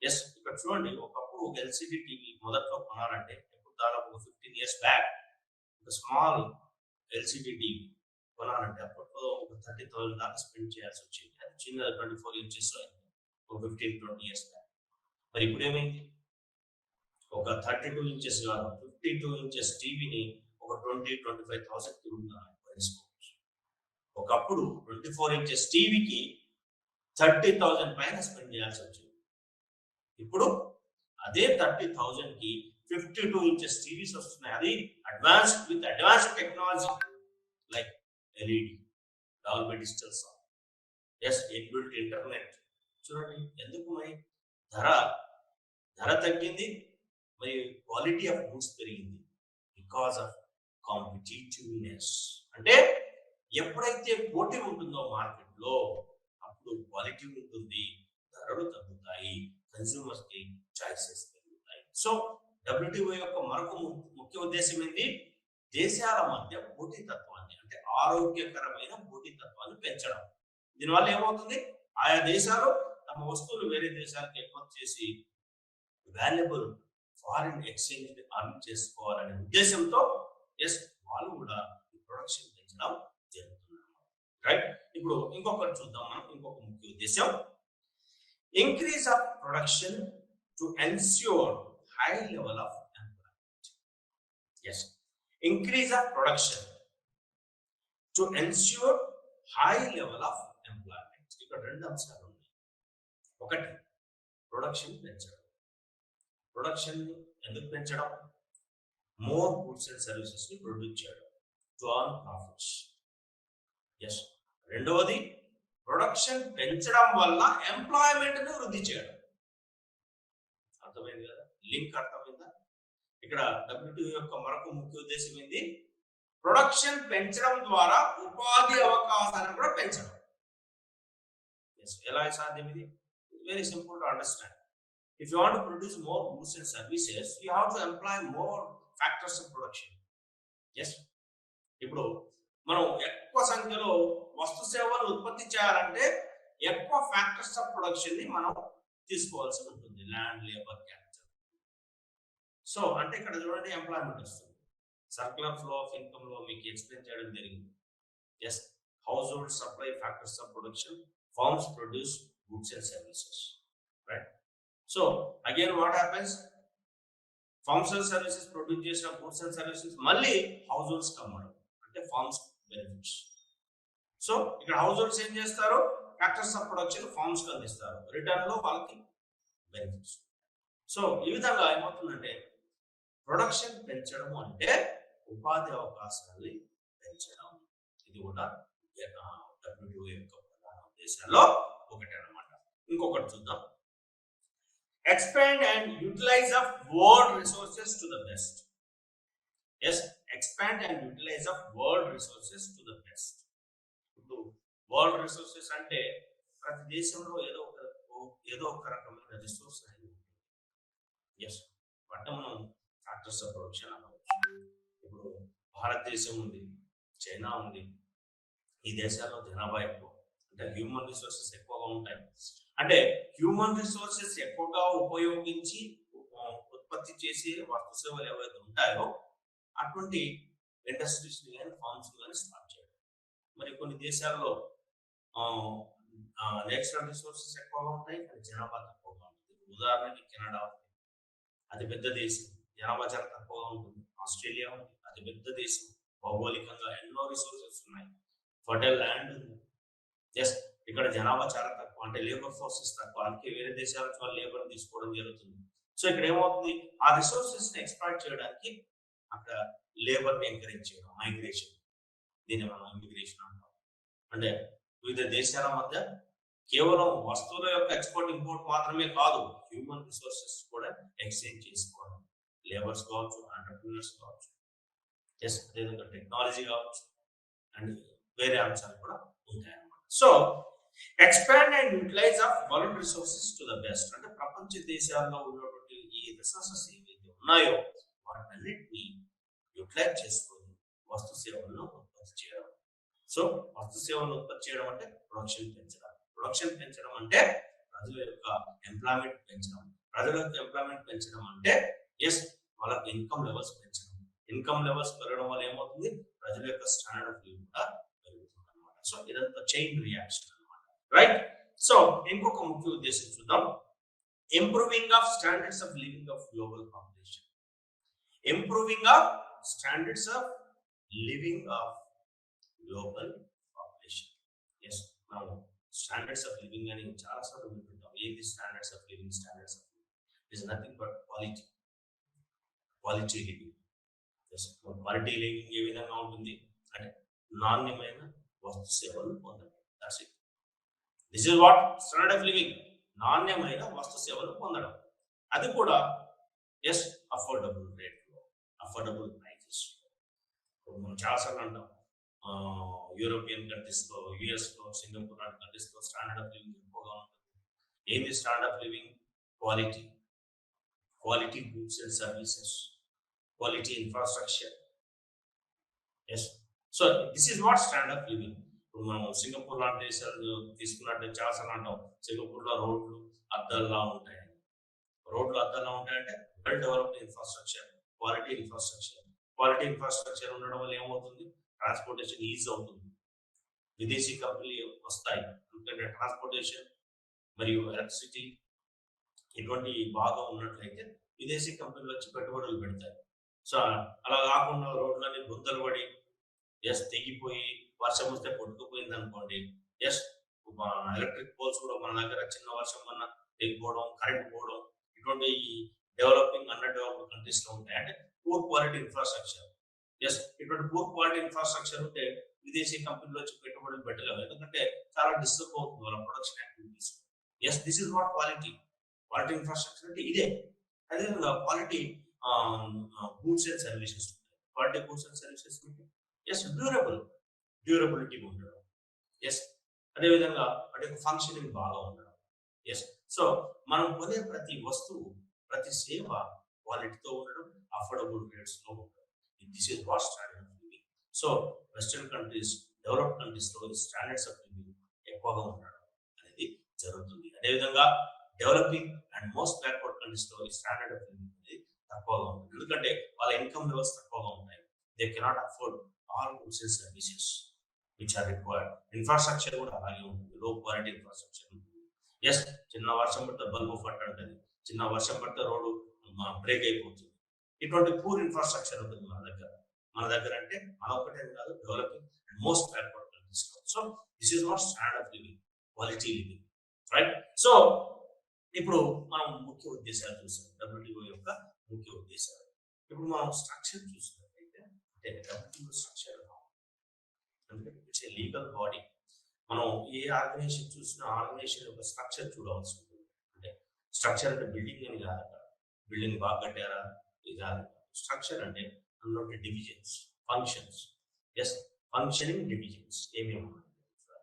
ఎస్, ఇక్కడ చూడండి, ఒకప్పుడు ఒక ఎల్సిడి టీవీ మొదట్లో కొనాలంటే దాదాపు 15 years బ్యాక్ ఒక స్మాల్ ఎల్సిడి టీవీ కొనాలంటే అప్పట్లో ఒక 30,000 దాకా స్పెండ్ చేయాల్సి వచ్చింది. అది చిన్న 24 inches ఒక 15-20 years బ్యాక్. మరి ఇప్పుడు ఏమైంది, ఒక 32 inches కాదు, 52 inches టీవీని ఒక 20-25,000 కొనుక్కోవచ్చు. ఒకప్పుడు 24 inches టీవీకి 30,000 పైన స్పెండ్ చేయాల్సి వచ్చింది. ఇప్పుడు అదే 30,000 కి 52 inches టీవీస్ వస్తున్నాయి. అది advanced technology like LED, Dolby digital sound, yes, inbuilt internet, చూడండి ఎందుకు మరి ధర ధర తగ్గింది, మరి క్వాలిటీ ఆఫ్ గూడ్స్ పెరిగింది. Because of competitiveness. అంటే ఎప్పుడైతే పోటీ ఉంటుందో మార్కెట్లో అప్పుడు క్వాలిటీ ఉంటుంది, ధరలు తగ్గుతాయి, కన్స్యూమర్స్ కి చాయిసెస్ పెరుగుతాయి. సో WTO యొక్క మరొక ముఖ్య ఉద్దేశం ఏంటి? దేశాల మధ్య పోటీతత్వాన్ని, అంటే ఆరోగ్యకరమైన పోటీతత్వాన్ని పెంచడం. దీనివల్ల ఏమవుతుంది? ఆయా దేశాలు తమ వస్తువులు వేరే దేశాలకు ఎగుమతి చేసి వాల్యుబుల్ ఫారిన్ ఎక్స్చేంజ్ అర్న్ చేసుకోవాలనే ఉద్దేశంతో వాళ్ళు కూడా ఈ ప్రొడక్షన్ పెంచడం జరుగుతుంది. రైట్, ఇప్పుడు ఇంకొకటి చూద్దాం మనం. ఇంకొక ముఖ్య ఉద్దేశం increase of production to ensure high level of employment. Increase of production to ensure high level of employment. ఇక్కడ రెండు అంశాలు ఉన్నాయి. ఒకటి ప్రొడక్షన్ పెంచడం. ప్రొడక్షన్ ఎందుకు పెంచడం? మోర్ గూడ్స్ అండ్ సర్వీసెస్ ని ప్రొడ్యూస్ చేయడం, టు అర్న్ ప్రాఫిట్స్. రెండవది ప్రొడక్షన్ పెంచడం వల్ల ఎంప్లాయ్మెంట్ ని వృద్ధి చేయడం. అర్థమైంది కదా? లింక్ అర్థమైందా? ఇక్కడ WTO యొక్క మరొక ముఖ్య ఉద్దేశం ఏంటి? ప్రొడక్షన్ పెంచడం ద్వారా ఉపాధి అవకాశాలను కూడా పెంచడం. ఎలా సాధ్యం ఇది? Very simple to understand. If you want to produce more goods and services, you have to employ more factors of production. Yes. ఇప్పుడు మనం ఎక్కువ సంఖ్యలో వస్తు సేవలు ఉత్పత్తి చేయాలంటే ఎక్కువ ఫ్యాక్టర్స్ ఆఫ్ ప్రొడక్షన్ ని మనం తీసుకోవాల్సి ఉంటుంది. Land, labour, capital. సో అంటే ఇక్కడ చూడండి ఎంప్లాయ్మెంట్ వస్తుంది. సర్క్యులర్ ఫ్లో ఆఫ్ ఇన్కమ్ లో మీకు ఎక్స్ప్లెయిన్ చేయడం జరిగింది. Household supply factors of production, firms produce goods and services. Right? So again what happens? Farms and services produce చేసిన goods and services మళ్ళీ హౌస్ హోల్డ్స్ కమ్మడం, అంటే ఫార్మ్స్ బెనిఫిట్స్. సో ఇక్కడ హౌస్ హోల్డ్స్ ఏం చేస్తారు? ఫ్యాక్టర్స్ ఆఫ్ ప్రొడక్షన్ ఫార్మ్స్ కి అందిస్తారు, రిటర్న్ లో వాళ్ళకి బెనిఫిట్స్. సో ఈ విధంగా ఏమవుతుందంటే ప్రొడక్షన్ పెంచడం అంటే ఉపాధి అవకాశాలని పెంచడం. ఇది కూడా WTO యొక్క ప్రధాన ఉద్దేశాల్లో ఒకటి అన్నమాట. ఇంకొకటి చూద్దాం. Expand and utilize of world resources to the best. Expand and utilize of world resources to the best. ఇప్పుడు వరల్డ్ రిసోర్సెస్ అంటే ప్రతి దేశంలో ఏదో ఒక రకమైన రిసోర్స్ అనేది ఉంటుంది. అంటే మనం ఫ్యాక్టర్స్ ఆఫ్ ప్రొడక్షన్ అనవచ్చు. ఇప్పుడు భారతదేశం ఉంది, చైనా ఉంది. ఈ దేశాల్లో జనాభా ఎక్కువ, అంటే హ్యూమన్ రిసోర్సెస్ ఎక్కువగా ఉంటాయి. అంటే హ్యూమన్ రిసోర్సెస్ ఎక్కువగా ఉపయోగించి ఉత్పత్తి చేసే వస్తు సేవలు ఏవైతే ఉంటాయో అటువంటి ఇండస్ట్రీస్ కానీ ఫార్మ్స్ కానీ స్టార్ట్ చేయడం. మరి కొన్ని దేశాల్లో నేచురల్ రిసోర్సెస్ ఎక్కువగా ఉంటాయి, కానీ జనాభా తక్కువగా ఉంటుంది. ఉదాహరణకి కెనడా ఉంది, అతి పెద్ద దేశం, జనాభా చాలా తక్కువగా ఉంటుంది. ఆస్ట్రేలియా ఉంది, అతి పెద్ద దేశం, భౌగోళికంగా ఎన్నో రిసోర్సెస్ ఉన్నాయి, ఫర్టైల్ ల్యాండ్ ఉంది. ఇక్కడ జనాభా చాలా తక్కువ, అంటే లేబర్ ఫోర్సెస్ తక్కువ, అందుకే వేరే దేశాల నుంచి వాళ్ళు లేబర్ తీసుకోవడం జరుగుతుంది. సో ఇక్కడ ఏమవుతుంది? ఆ రిసోర్సెస్ ని ఎక్స్ప్లాయిట్ చేయడానికి అక్కడ లేబర్ ని ఎంకరేజ్ చేయడం, మైగ్రేషన్, దీన్ని మనం ఇమిగ్రేషన్ అంటాం. అంటే వివిధ దేశాల మధ్య కేవలం వస్తువుల యొక్క ఎక్స్పోర్ట్ ఇంపోర్ట్ మాత్రమే కాదు, హ్యూమన్ రిసోర్సెస్ కూడా ఎక్స్చేంజ్ చేసుకోవడం. లేబర్స్ కావచ్చు, ఎంటర్‌ప్రెన్యూర్స్ కావచ్చు, అదేవిధంగా టెక్నాలజీ కావచ్చు, అండ్ వేరే అంశాలు కూడా ఉంటాయి అన్నమాట. So expand and utilise of world resources to the best. అంటే ప్రపంచ దేశాల్లో ఉన్నటువంటి ఈ రిసోర్సెస్ ఏవైతే ఉన్నాయో వాటన్నిటిని యూటిలైజ్ చేసుకొని వస్తు సేవలను ఉత్పత్తి చేయడం. సో వస్తు సేవలను ఉత్పత్తి చేయడం అంటే ప్రొడక్షన్ పెంచడం. ప్రొడక్షన్ పెంచడం అంటే ప్రజల యొక్క ఎంప్లాయ్మెంట్ పెంచడం. ప్రజల యొక్క ఎంప్లాయ్మెంట్ పెంచడం అంటే వాళ్ళకి ఇన్కమ్ లెవెల్స్ పెంచడం. ఇన్కమ్ లెవెల్స్ పెరగడం వల్ల ఏమవుతుంది? ప్రజల యొక్క స్టాండర్డ్ ఆఫ్ లివింగ్ కూడా పెరుగుతుంది అనమాట. సో ఇదంతా చైన్ రియాక్షన్ అనమాట. రైట్. సో ఇంకొక ముఖ్య ఉద్దేశం చూద్దాం. Improving of standards of living of global population. Improving of standards of living of global population. మనం స్టాండర్డ్స్ ఆఫ్ లివింగ్ అని చాలా సార్లు వింటుంటాం. ఏంటి standards of living? Standards of living is nothing but quality living. Quality living a విధంగా ఉంటుంది అంటే నాణ్యమైన వస్తు సేవలు పొందడం. That's it. This is what standard of living. నాణ్యమైన వస్తు సేవలు పొందడం. అది కూడా ఎస్ అఫోర్డబుల్ రేట్లో, అఫోర్డబుల్ ప్రైజెస్. మనం చాలాసార్లు అంటాం యూరోపియన్ కంట్రీస్లో, యుఎస్లో, సింగపూర్ లాంటి కంట్రీస్లో స్టాండర్డ్ ఆఫ్ లివింగ్ ఎక్కువగా ఉంటుంది. ఏంది standard of living? Quality, quality goods and services, quality infrastructure. Yes, so this is what standard of living. ఇప్పుడు మనం సింగపూర్ లాంటి దేశాలు తీసుకున్నట్టు చాలాసార్లు అంటాం సింగపూర్లో రోడ్లు అద్దాల్లా ఉంటాయి. రోడ్లు అద్దాల్లా ఉంటాయంటే well developed infrastructure, quality infrastructure. Quality infrastructure ఉండడం వల్ల ఏమవుతుంది? ట్రాన్స్పోర్టేషన్ ఈజీ అవుతుంది. విదేశీ కంపెనీలు వస్తాయి, ఎందుకంటే ట్రాన్స్పోర్టేషన్ మరియు ఎలక్ట్రిసిటీ ఇటువంటి బాగా ఉన్నట్లయితే విదేశీ కంపెనీలు వచ్చి పెట్టుబడులు పెడతాయి. సో అలా కాకుండా రోడ్లన్నీ గుంతలు పడి ఎస్ తెగిపోయి వర్షం వస్తే కొట్టుకుపోయింది అనుకోండి, ఎస్ ఎలక్ట్రిక్ పోల్స్ కూడా మన దగ్గర చిన్న వర్షం వల్ల తెగిపోవడం, కరెంట్ పోవడం, ఇటువంటి డెవలపింగ్ అండర్ డెవలప్డ్ కంట్రీస్ లో ఉంటాయి. అంటే పూర్ క్వాలిటీ ఇన్ఫ్రాస్ట్రక్చర్. ఎస్, ఇటువంటి పూర్ క్వాలిటీ ఇన్ఫ్రాస్ట్రక్చర్ ఉంటే విదేశీ కంపెనీలు వచ్చి పెట్టుబడులు పెట్టలేవు, ఎందుకంటే చాలా డిస్టర్బ్ అవుతుంది వాళ్ళ production activities. Yes, this is what quality. Quality infrastructure అంటే ఇదే. అదేవిధంగా quality goods and services, quality goods and services yes durable, durability ఉండడం. ఎస్, అదేవిధంగా వాటి యొక్క ఫంక్షనింగ్ బాగా ఉండడం. ఎస్, సో మనం కొనే ప్రతి వస్తువు, ప్రతి సేవ క్వాలిటీతో ఉండడం, అఫోర్డబుల్ రేట్స్ లో ఉండడం. This is what standard of living. So western countries, developed countries లో స్టాండర్డ్స్ ఆఫ్ లివింగ్ ఎక్కువగా ఉండడం అనేది జరుగుతుంది. అదేవిధంగా developing and most backward countries లో స్టాండర్డ్ ఆఫ్ లివింగ్ అనేది తక్కువగా ఉంటుంది, ఎందుకంటే వాళ్ళ ఇన్కమ్ లెవెల్స్ తక్కువగా ఉంటాయి. They cannot afford all goods and services which are required. Infrastructure కూడా అలాగే ఉంటుంది, లో క్వాలిటీ ఇన్ఫ్రాస్ట్రక్చర్ ఉంటుంది. ఎస్, చిన్న వర్షం పడితే బల్బు ఫట్ అంటుంది, చిన్న వర్షం పడితే రోడ్డు బ్రేక్ అయిపోతుంది. ఇటువంటి పూర్ ఇన్ఫ్రాస్ట్రక్చర్ ఉంటుంది మన దగ్గర. మన దగ్గర అంటే మన ఒకటే కాదు, developing and most backward countries. So this is not standard of living, quality living, right? So ఇప్పుడు మనం ముఖ్య ఉద్దేశాలు చూసాం, డబ్ల్యూటీఓ యొక్క ముఖ్య ఉద్దేశాలు. ఇప్పుడు మనం స్ట్రక్చర్ చూసినట్లయితే, అంటే డబ్ల్యూటీఓ స్ట్రక్చర్ అంటే ఇట్స్ ఏ లీగల్ బాడీ. మనం ఏ ఆర్గనైజేషన్ చూసినా ఆర్గనైజేషన్ యొక్క స్ట్రక్చర్ చూడవలసి ఉంటుంది. అంటే స్ట్రక్చర్ అంటే బిల్డింగ్ అని కాదు, బిల్డింగ్ బాగా కట్టారా ఇది కాదు. స్ట్రక్చర్ అంటే అందులో divisions, functions. Yes, functioning divisions ఏమేమి,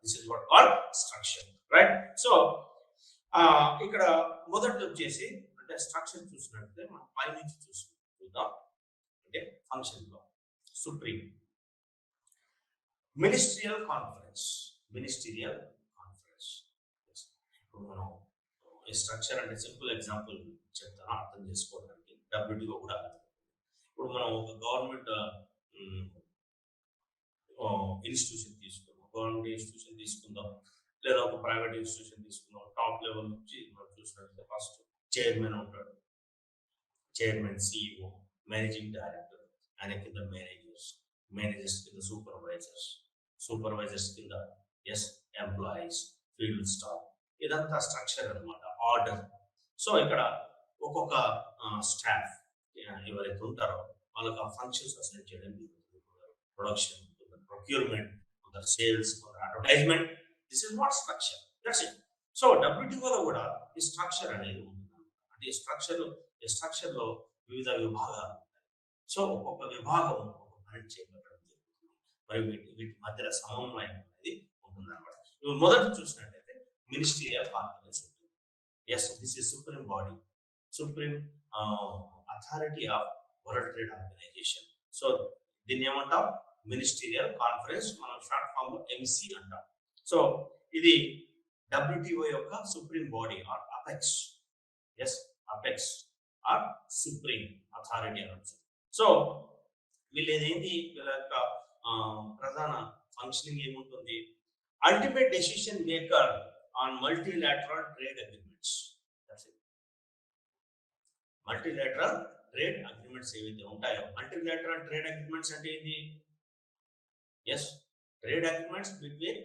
this is what called structure, right? So ఇక్కడ మొదటి వచ్చేసి అంటే స్ట్రక్చర్ చూసినట్లయితే మనం పై నుంచి చూద్దాం. అంటే ఫంక్షన్ లో supreme ministerial conference, ministerial conference. ఇప్పుడు మనం ఈ స్ట్రక్చర్ అంటే సింపుల్ ఎగ్జాంపుల్ చెప్తాను అర్థం చేసుకోవడానికి. డబ్ల్యూటీఓ కూడా ఇప్పుడు మనం ఒక గవర్నమెంట్ ఇన్స్టిట్యూషన్ తీసుకుందాం, గవర్నమెంట్ ఇన్స్టిట్యూషన్ తీసుకుందాం, లేదా ఒక ప్రైవేట్ ఇన్స్టిట్యూషన్ తీసుకుందాం. టాప్ లెవెల్ నుంచి మనం చూసినట్లయితే ఫస్ట్ చైర్మన్ ఉంటాడు, చైర్మన్, సిఇఓ, మేనేజింగ్ డైరెక్టర్, ఆయన కింద మేనేజర్స్, మేనేజర్స్ కింద సూపర్వైజర్స్, సూపర్వైజర్స్ కింద ఎస్ ఎంప్లాయీస్, ఫీల్డ్ స్టాఫ్. ఇదంతా స్ట్రక్చర్ అనమాట, ఆర్డర్. సో ఇక్కడ ఒక్కొక్క స్టాఫ్ ఎవరైతే ఉంటారో వాళ్ళకి ఆ ఫంక్షన్స్ అసైన్ చేయడం జరుగుతుంది. Production, procurement, sales, advertisement. This is what structure, that's it. So డబ్ల్యూటీఓలో కూడా ఈ స్ట్రక్చర్ అనేది ఉంటుంది. అంటే ఈ స్ట్రక్చర్ లో వివిధ విభాగాలు ఉంటాయి. సో ఒక్కొక్క విభాగం ఒక పని చేయబడడం జరుగుతుంది, మరి వీటి మధ్య సమన్వయం అనేది ఉంటుంది అనమాట. మొదటి చూసినట్లయితే మినిస్టీరియల్ కాన్ఫరెన్స్ ఉంటుంది. Yes, this is supreme body, supreme authority of World Trade Organization. So దీన్ని ఏమంటాం? మినిస్టీరియల్ కాన్ఫరెన్స్, మనం షార్ట్ ఫామ్ లో ఎంసీ అంటాం. సో ఇది డబ్ల్యూటీఓ యొక్క supreme body or apex. Yes, apex or supreme authority అనొచ్చు. సో వీళ్ళేదేంటి, వీళ్ళ యొక్క ప్రధాన ఫంక్షనింగ్ ఏముంటుంది? Ultimate decision maker on multilateral trade agreements. Multilateral trade agreements ఏవైతే ఉంటాయో, మల్టీలాటరల్ ట్రేడ్ అగ్రిమెంట్స్ అంటే ఏంటి? Yes, trade agreements between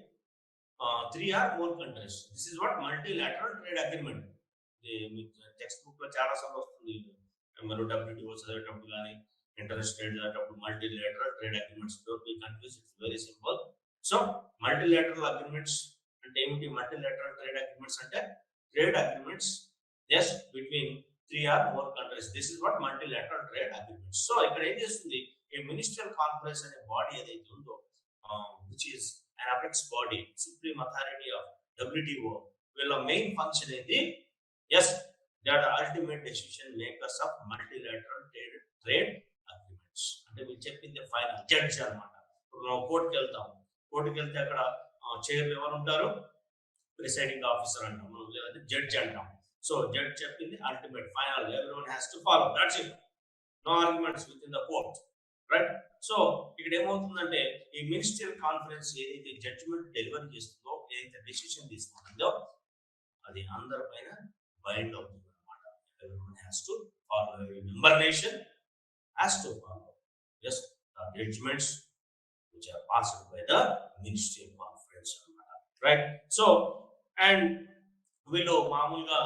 3 or more countries. This is what multilateral trade agreement. Text book లో చాలా సార్లు వస్తుంది, మరి డబ్ల్యూటీఓ చదివేటప్పుడు కానీ ఇంటర్నేషనల్ ట్రేడ్ చదివేటప్పుడు multilateral trade agreements. Don't be confuse, it's very simple. So multilateral agreements అంటే ఏమిటి? మల్టీలాటరల్ ట్రేడ్ అగ్రిమెంట్స్ అంటే trade agreements, yes, between 3 or more countries. This is what multilateral trade agreements. So ఇక్కడ ఏం చేస్తుంది, a ministerial conference అనే బాడీ ఏదైతే ఉందో, which is an apex body, supreme authority of WTO, వీళ్ళ మెయిన్ ఫంక్షన్ ఏంటి, yes, they are the ultimate decision makers of multilateral trade agreements. అంటే వీళ్ళు చెప్పింది ఫైనల్ జడ్జ్ అన్నమాట. ఇప్పుడు మనం కోర్టుకి వెళ్తాం, కోర్టుకి వెళ్తే అక్కడ చైర్ ఎవరు ఉంటారు, ప్రిసైడింగ్ ఆఫీసర్ అంటాం మనం, లేదంటే జడ్జ్ అంటాం. సో జడ్జ్ చెప్పింది ultimate final, everyone has to follow, that's it, no arguments with in the court, right. So ఇక్కడ ఏమవుతుందంటే ఈ మినిస్ట్రియల్ కాన్ఫరెన్స్ ఏదైతే జడ్జిమెంట్ డెలివరీ చేస్తుందో, ఏదైతే డెసిషన్ తీసుకుంటుందో, అది అందరిపైన బైండ్ అవుతుంది అనమాట. Everyone has to follow, every member nation has to follow, yes, the judgments which are passed by the ministerial conference అన్నమాట, రైట్. సో అండ్ వీళ్ళు మామూలుగా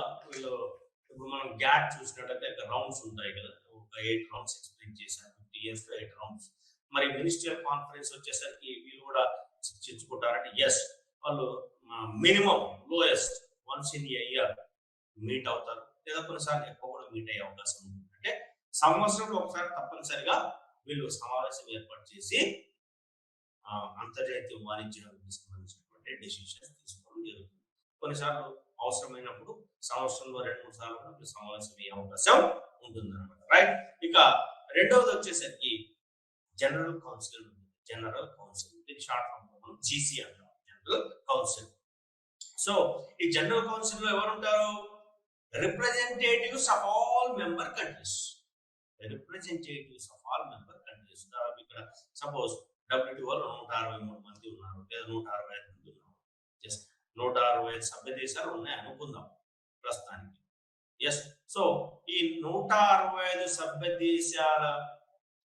ఇప్పుడు మనం గ్యాట్ చూసినట్లయితే రౌండ్స్ ఉంటాయి కదా, ఒక 8 రౌండ్స్ ఎక్స్ప్లెయిన్ చేశాను, 50 years లో 8 రౌండ్స్. మరి మినిస్ట్రియల్ కాన్ఫరెన్స్ వచ్చేసరికి వీళ్ళు కూడా చర్చించుకుంటారంటే, ఎస్, వాళ్ళు minimum lowest once in a year meet అవుతారు, లేదా కొన్నిసార్లు ఎక్కువ కూడా మీట్ అయ్యే అవకాశం ఉంటుంది. అంటే సంవత్సరంలో ఒకసారి తప్పనిసరిగా వీళ్ళు సమావేశం ఏర్పాటు చేసి అంతర్జాతీయ వాణిజ్యానికి సంబంధించినటువంటి డెసిషన్స్ తీసుకోవడం జరుగుతుంది. కొన్నిసార్లు అవసరమైనప్పుడు సంవత్సరంలో 2-3 సార్లు కూడా సమావేశం అయ్యే అవకాశం ఉంటుంది అనమాట, రైట్. ఇక రెండవది వచ్చేసరికి జనరల్ కౌన్సిల్. జనరల్ కౌన్సిల్ దీని షార్ట్ ఫామ్ మనం జీసీ అంటాం, జనరల్ కౌన్సిల్. సో ఈ జనరల్ కౌన్సిల్ లో ఎవరు ఉంటారు, representatives of all member countries. Representatives of all member countries. ఇక్కడ సపోజ్ WTOలో 163 మంది ఉన్నారు, లేదా 165 మంది ఉన్నారు, జస్ట్ 165 సభ్య దేశాలు ఉన్నాయి అనుకుందాం ప్రస్తుతానికి, ఎస్. సో ఈ 165 సభ్య దేశాల,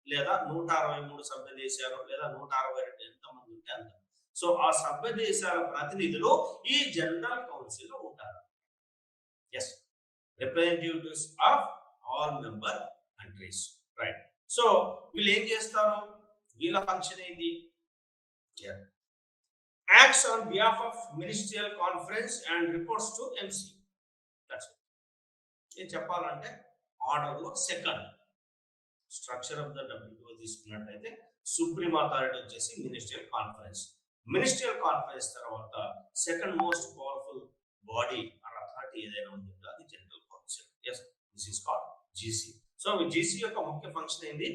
లేదా 163 సభ్య దేశాలు, లేదా 162 ఎంతమంది ఉంటే అంత. సో ఆ సభ్య దేశాల ప్రతినిధులు ఈ జనరల్ కౌన్సిల్ లో ఉంటారు, yes, representatives of all member countries, right. So వీళ్ళు ఏం చేస్తారు, వీళ్ళ ఫంక్షన్ ఏంటి, acts on behalf of ministerial conference and reports to MC. ఏం చెప్పాలంటే ఆర్డర్ లో second structure of the WTO తీసుకున్నట్టయితే సుప్రీం అథారిటీ వచ్చేసి మినిస్ట్రియల్ కాన్ఫరెన్స్. మినిస్ట్రియల్ కాన్ఫరెన్స్ తర్వాత second most powerful body or authority ఏదైనా ఉంటుందో అది general council. Yes, this is called GC. So GC యొక్క ముఖ్య ఫంక్షన్ ఏంటి,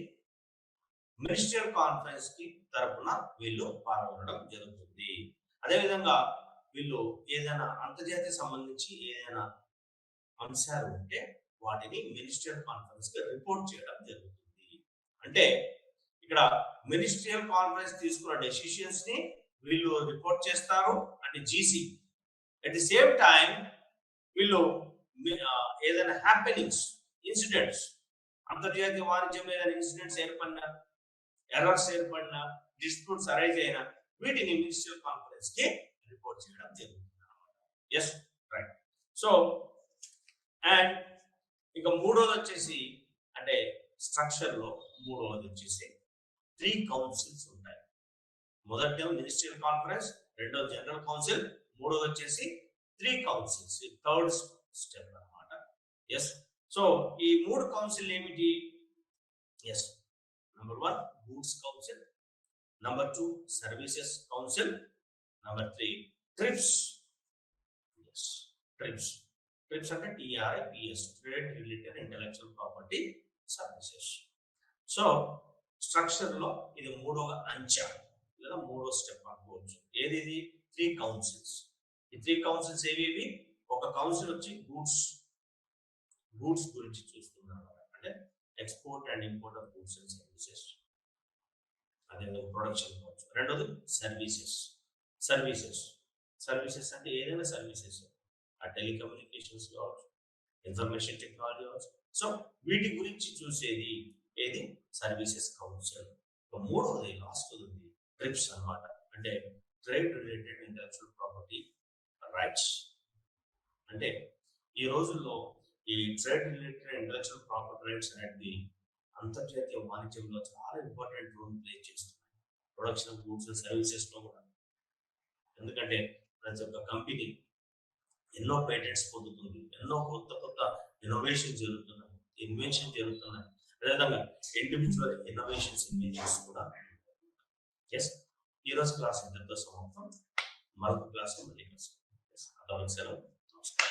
మినిస్ట్రియల్ కాన్ఫరెన్స్ కి తరపున వీళ్ళు పాల్గొనడం జరుగుతుంది. అదేవిధంగా వీళ్ళు ఏదైనా అంతర్జాతీయ సంబంధించి ఏదైనా అంశాలు ఉంటే వాటిని మినిస్ట్రియల్ కాన్ఫరెన్స్ కి రిపోర్ట్ చేయడం జరుగుతుంది. అంటే ఇక్కడ మినిస్ట్రియల్ కాన్ఫరెన్స్ తీసుకున్న డెసిషన్స్ ని వీళ్ళు రిపోర్ట్ చేస్తారు అంటే GC. At the same time వీళ్ళు ఏదైనా హ్యాపెనింగ్స్, ఇన్సిడెంట్స్, అంతర్జాతీయ వాణిజ్యంలో ఏదైనా ఇన్సిడెంట్స్ ఏర్పడినా, ఎర్రర్స్ ఏర్పడినా, డిస్ప్యూట్స్ అరైజ్ అయినా వీటిని మినిస్ట్రియల్ కాన్ఫరెన్స్ కి రిపోర్ట్ చేయడం జరుగుతుంది. Yes, right. సో అండ్ ఇక మూడోది వచ్చేసి, అంటే స్ట్రక్చర్ లో మూడోది వచ్చేసి 3 కౌన్సిల్స్ ఉంటాయి. మొదటి మినిస్ట్రియల్ కాన్ఫరెన్స్, రెండోది జనరల్ కౌన్సిల్, మూడోది వచ్చేసి 3 కౌన్సిల్స్, థర్డ్ స్టెప్ అన్నమాట. ఎస్. సో ఈ 3 కౌన్సిల్ ఏమిటి, yes, number 1 goods council, number 2 services council, number 3 TRIPS. Yes, TRIPS. TRIPS అంటే TRIPS, trade related intellectual property services. So structure లో ఇది మూడవ అంచె లేదా మూడో స్టెప్ అనుకోవచ్చు. ఏది 3 కౌన్సిల్స్. ఈ 3 కౌన్సిల్స్ ఏవి, ఒక కౌన్సిల్ వచ్చి గూడ్స్ గురించి చూస్తున్నారు, అంటే export and import of goods and services, అదే ప్రొడక్షన్ కావచ్చు. రెండోది సర్వీసెస్ అంటే ఏదైనా సర్వీసెస్, ఆ టెలికమ్యూనికేషన్స్ కావచ్చు, ఇన్ఫర్మేషన్ టెక్నాలజీ కావచ్చు. సో వీటి గురించి చూసేది ఏది, సర్వీసెస్ కౌన్సిల్. మూడవది లాస్ట్ ఉంది ట్రిప్స్ అన్నమాట, అంటే trade related intellectual property rights. అంటే ఈ రోజుల్లో ఈ trade related intellectual property rights అనేది అంతర్జాతీయ వాణిజ్యంలో చాలా ఇంపార్టెంట్ రోల్ ప్లే చేస్తున్నాయి, ప్రొడక్షన్ గూడ్స్ అండ్ సర్వీసెస్ లో కూడా. ఎందుకంటే ప్రతి ఒక్క కంపెనీ ఎన్నో పేటెంట్స్ పొందుతుంది, ఎన్నో కొత్త కొత్త ఇన్నోవేషన్ జరుగుతున్నాయి, ఇన్వెన్షన్ జరుగుతున్నాయి. అదేవిధంగా ఇండివిజువల్ ఇన్నోవేషన్స్ కూడా. ఎస్, ఈరోజు క్లాస్ ఇంతటితో సమాప్తం. మరొక క్లాస్ మళ్ళీ కలుసుకుందాం. అంతవరకు సెలవు. నమస్కారం.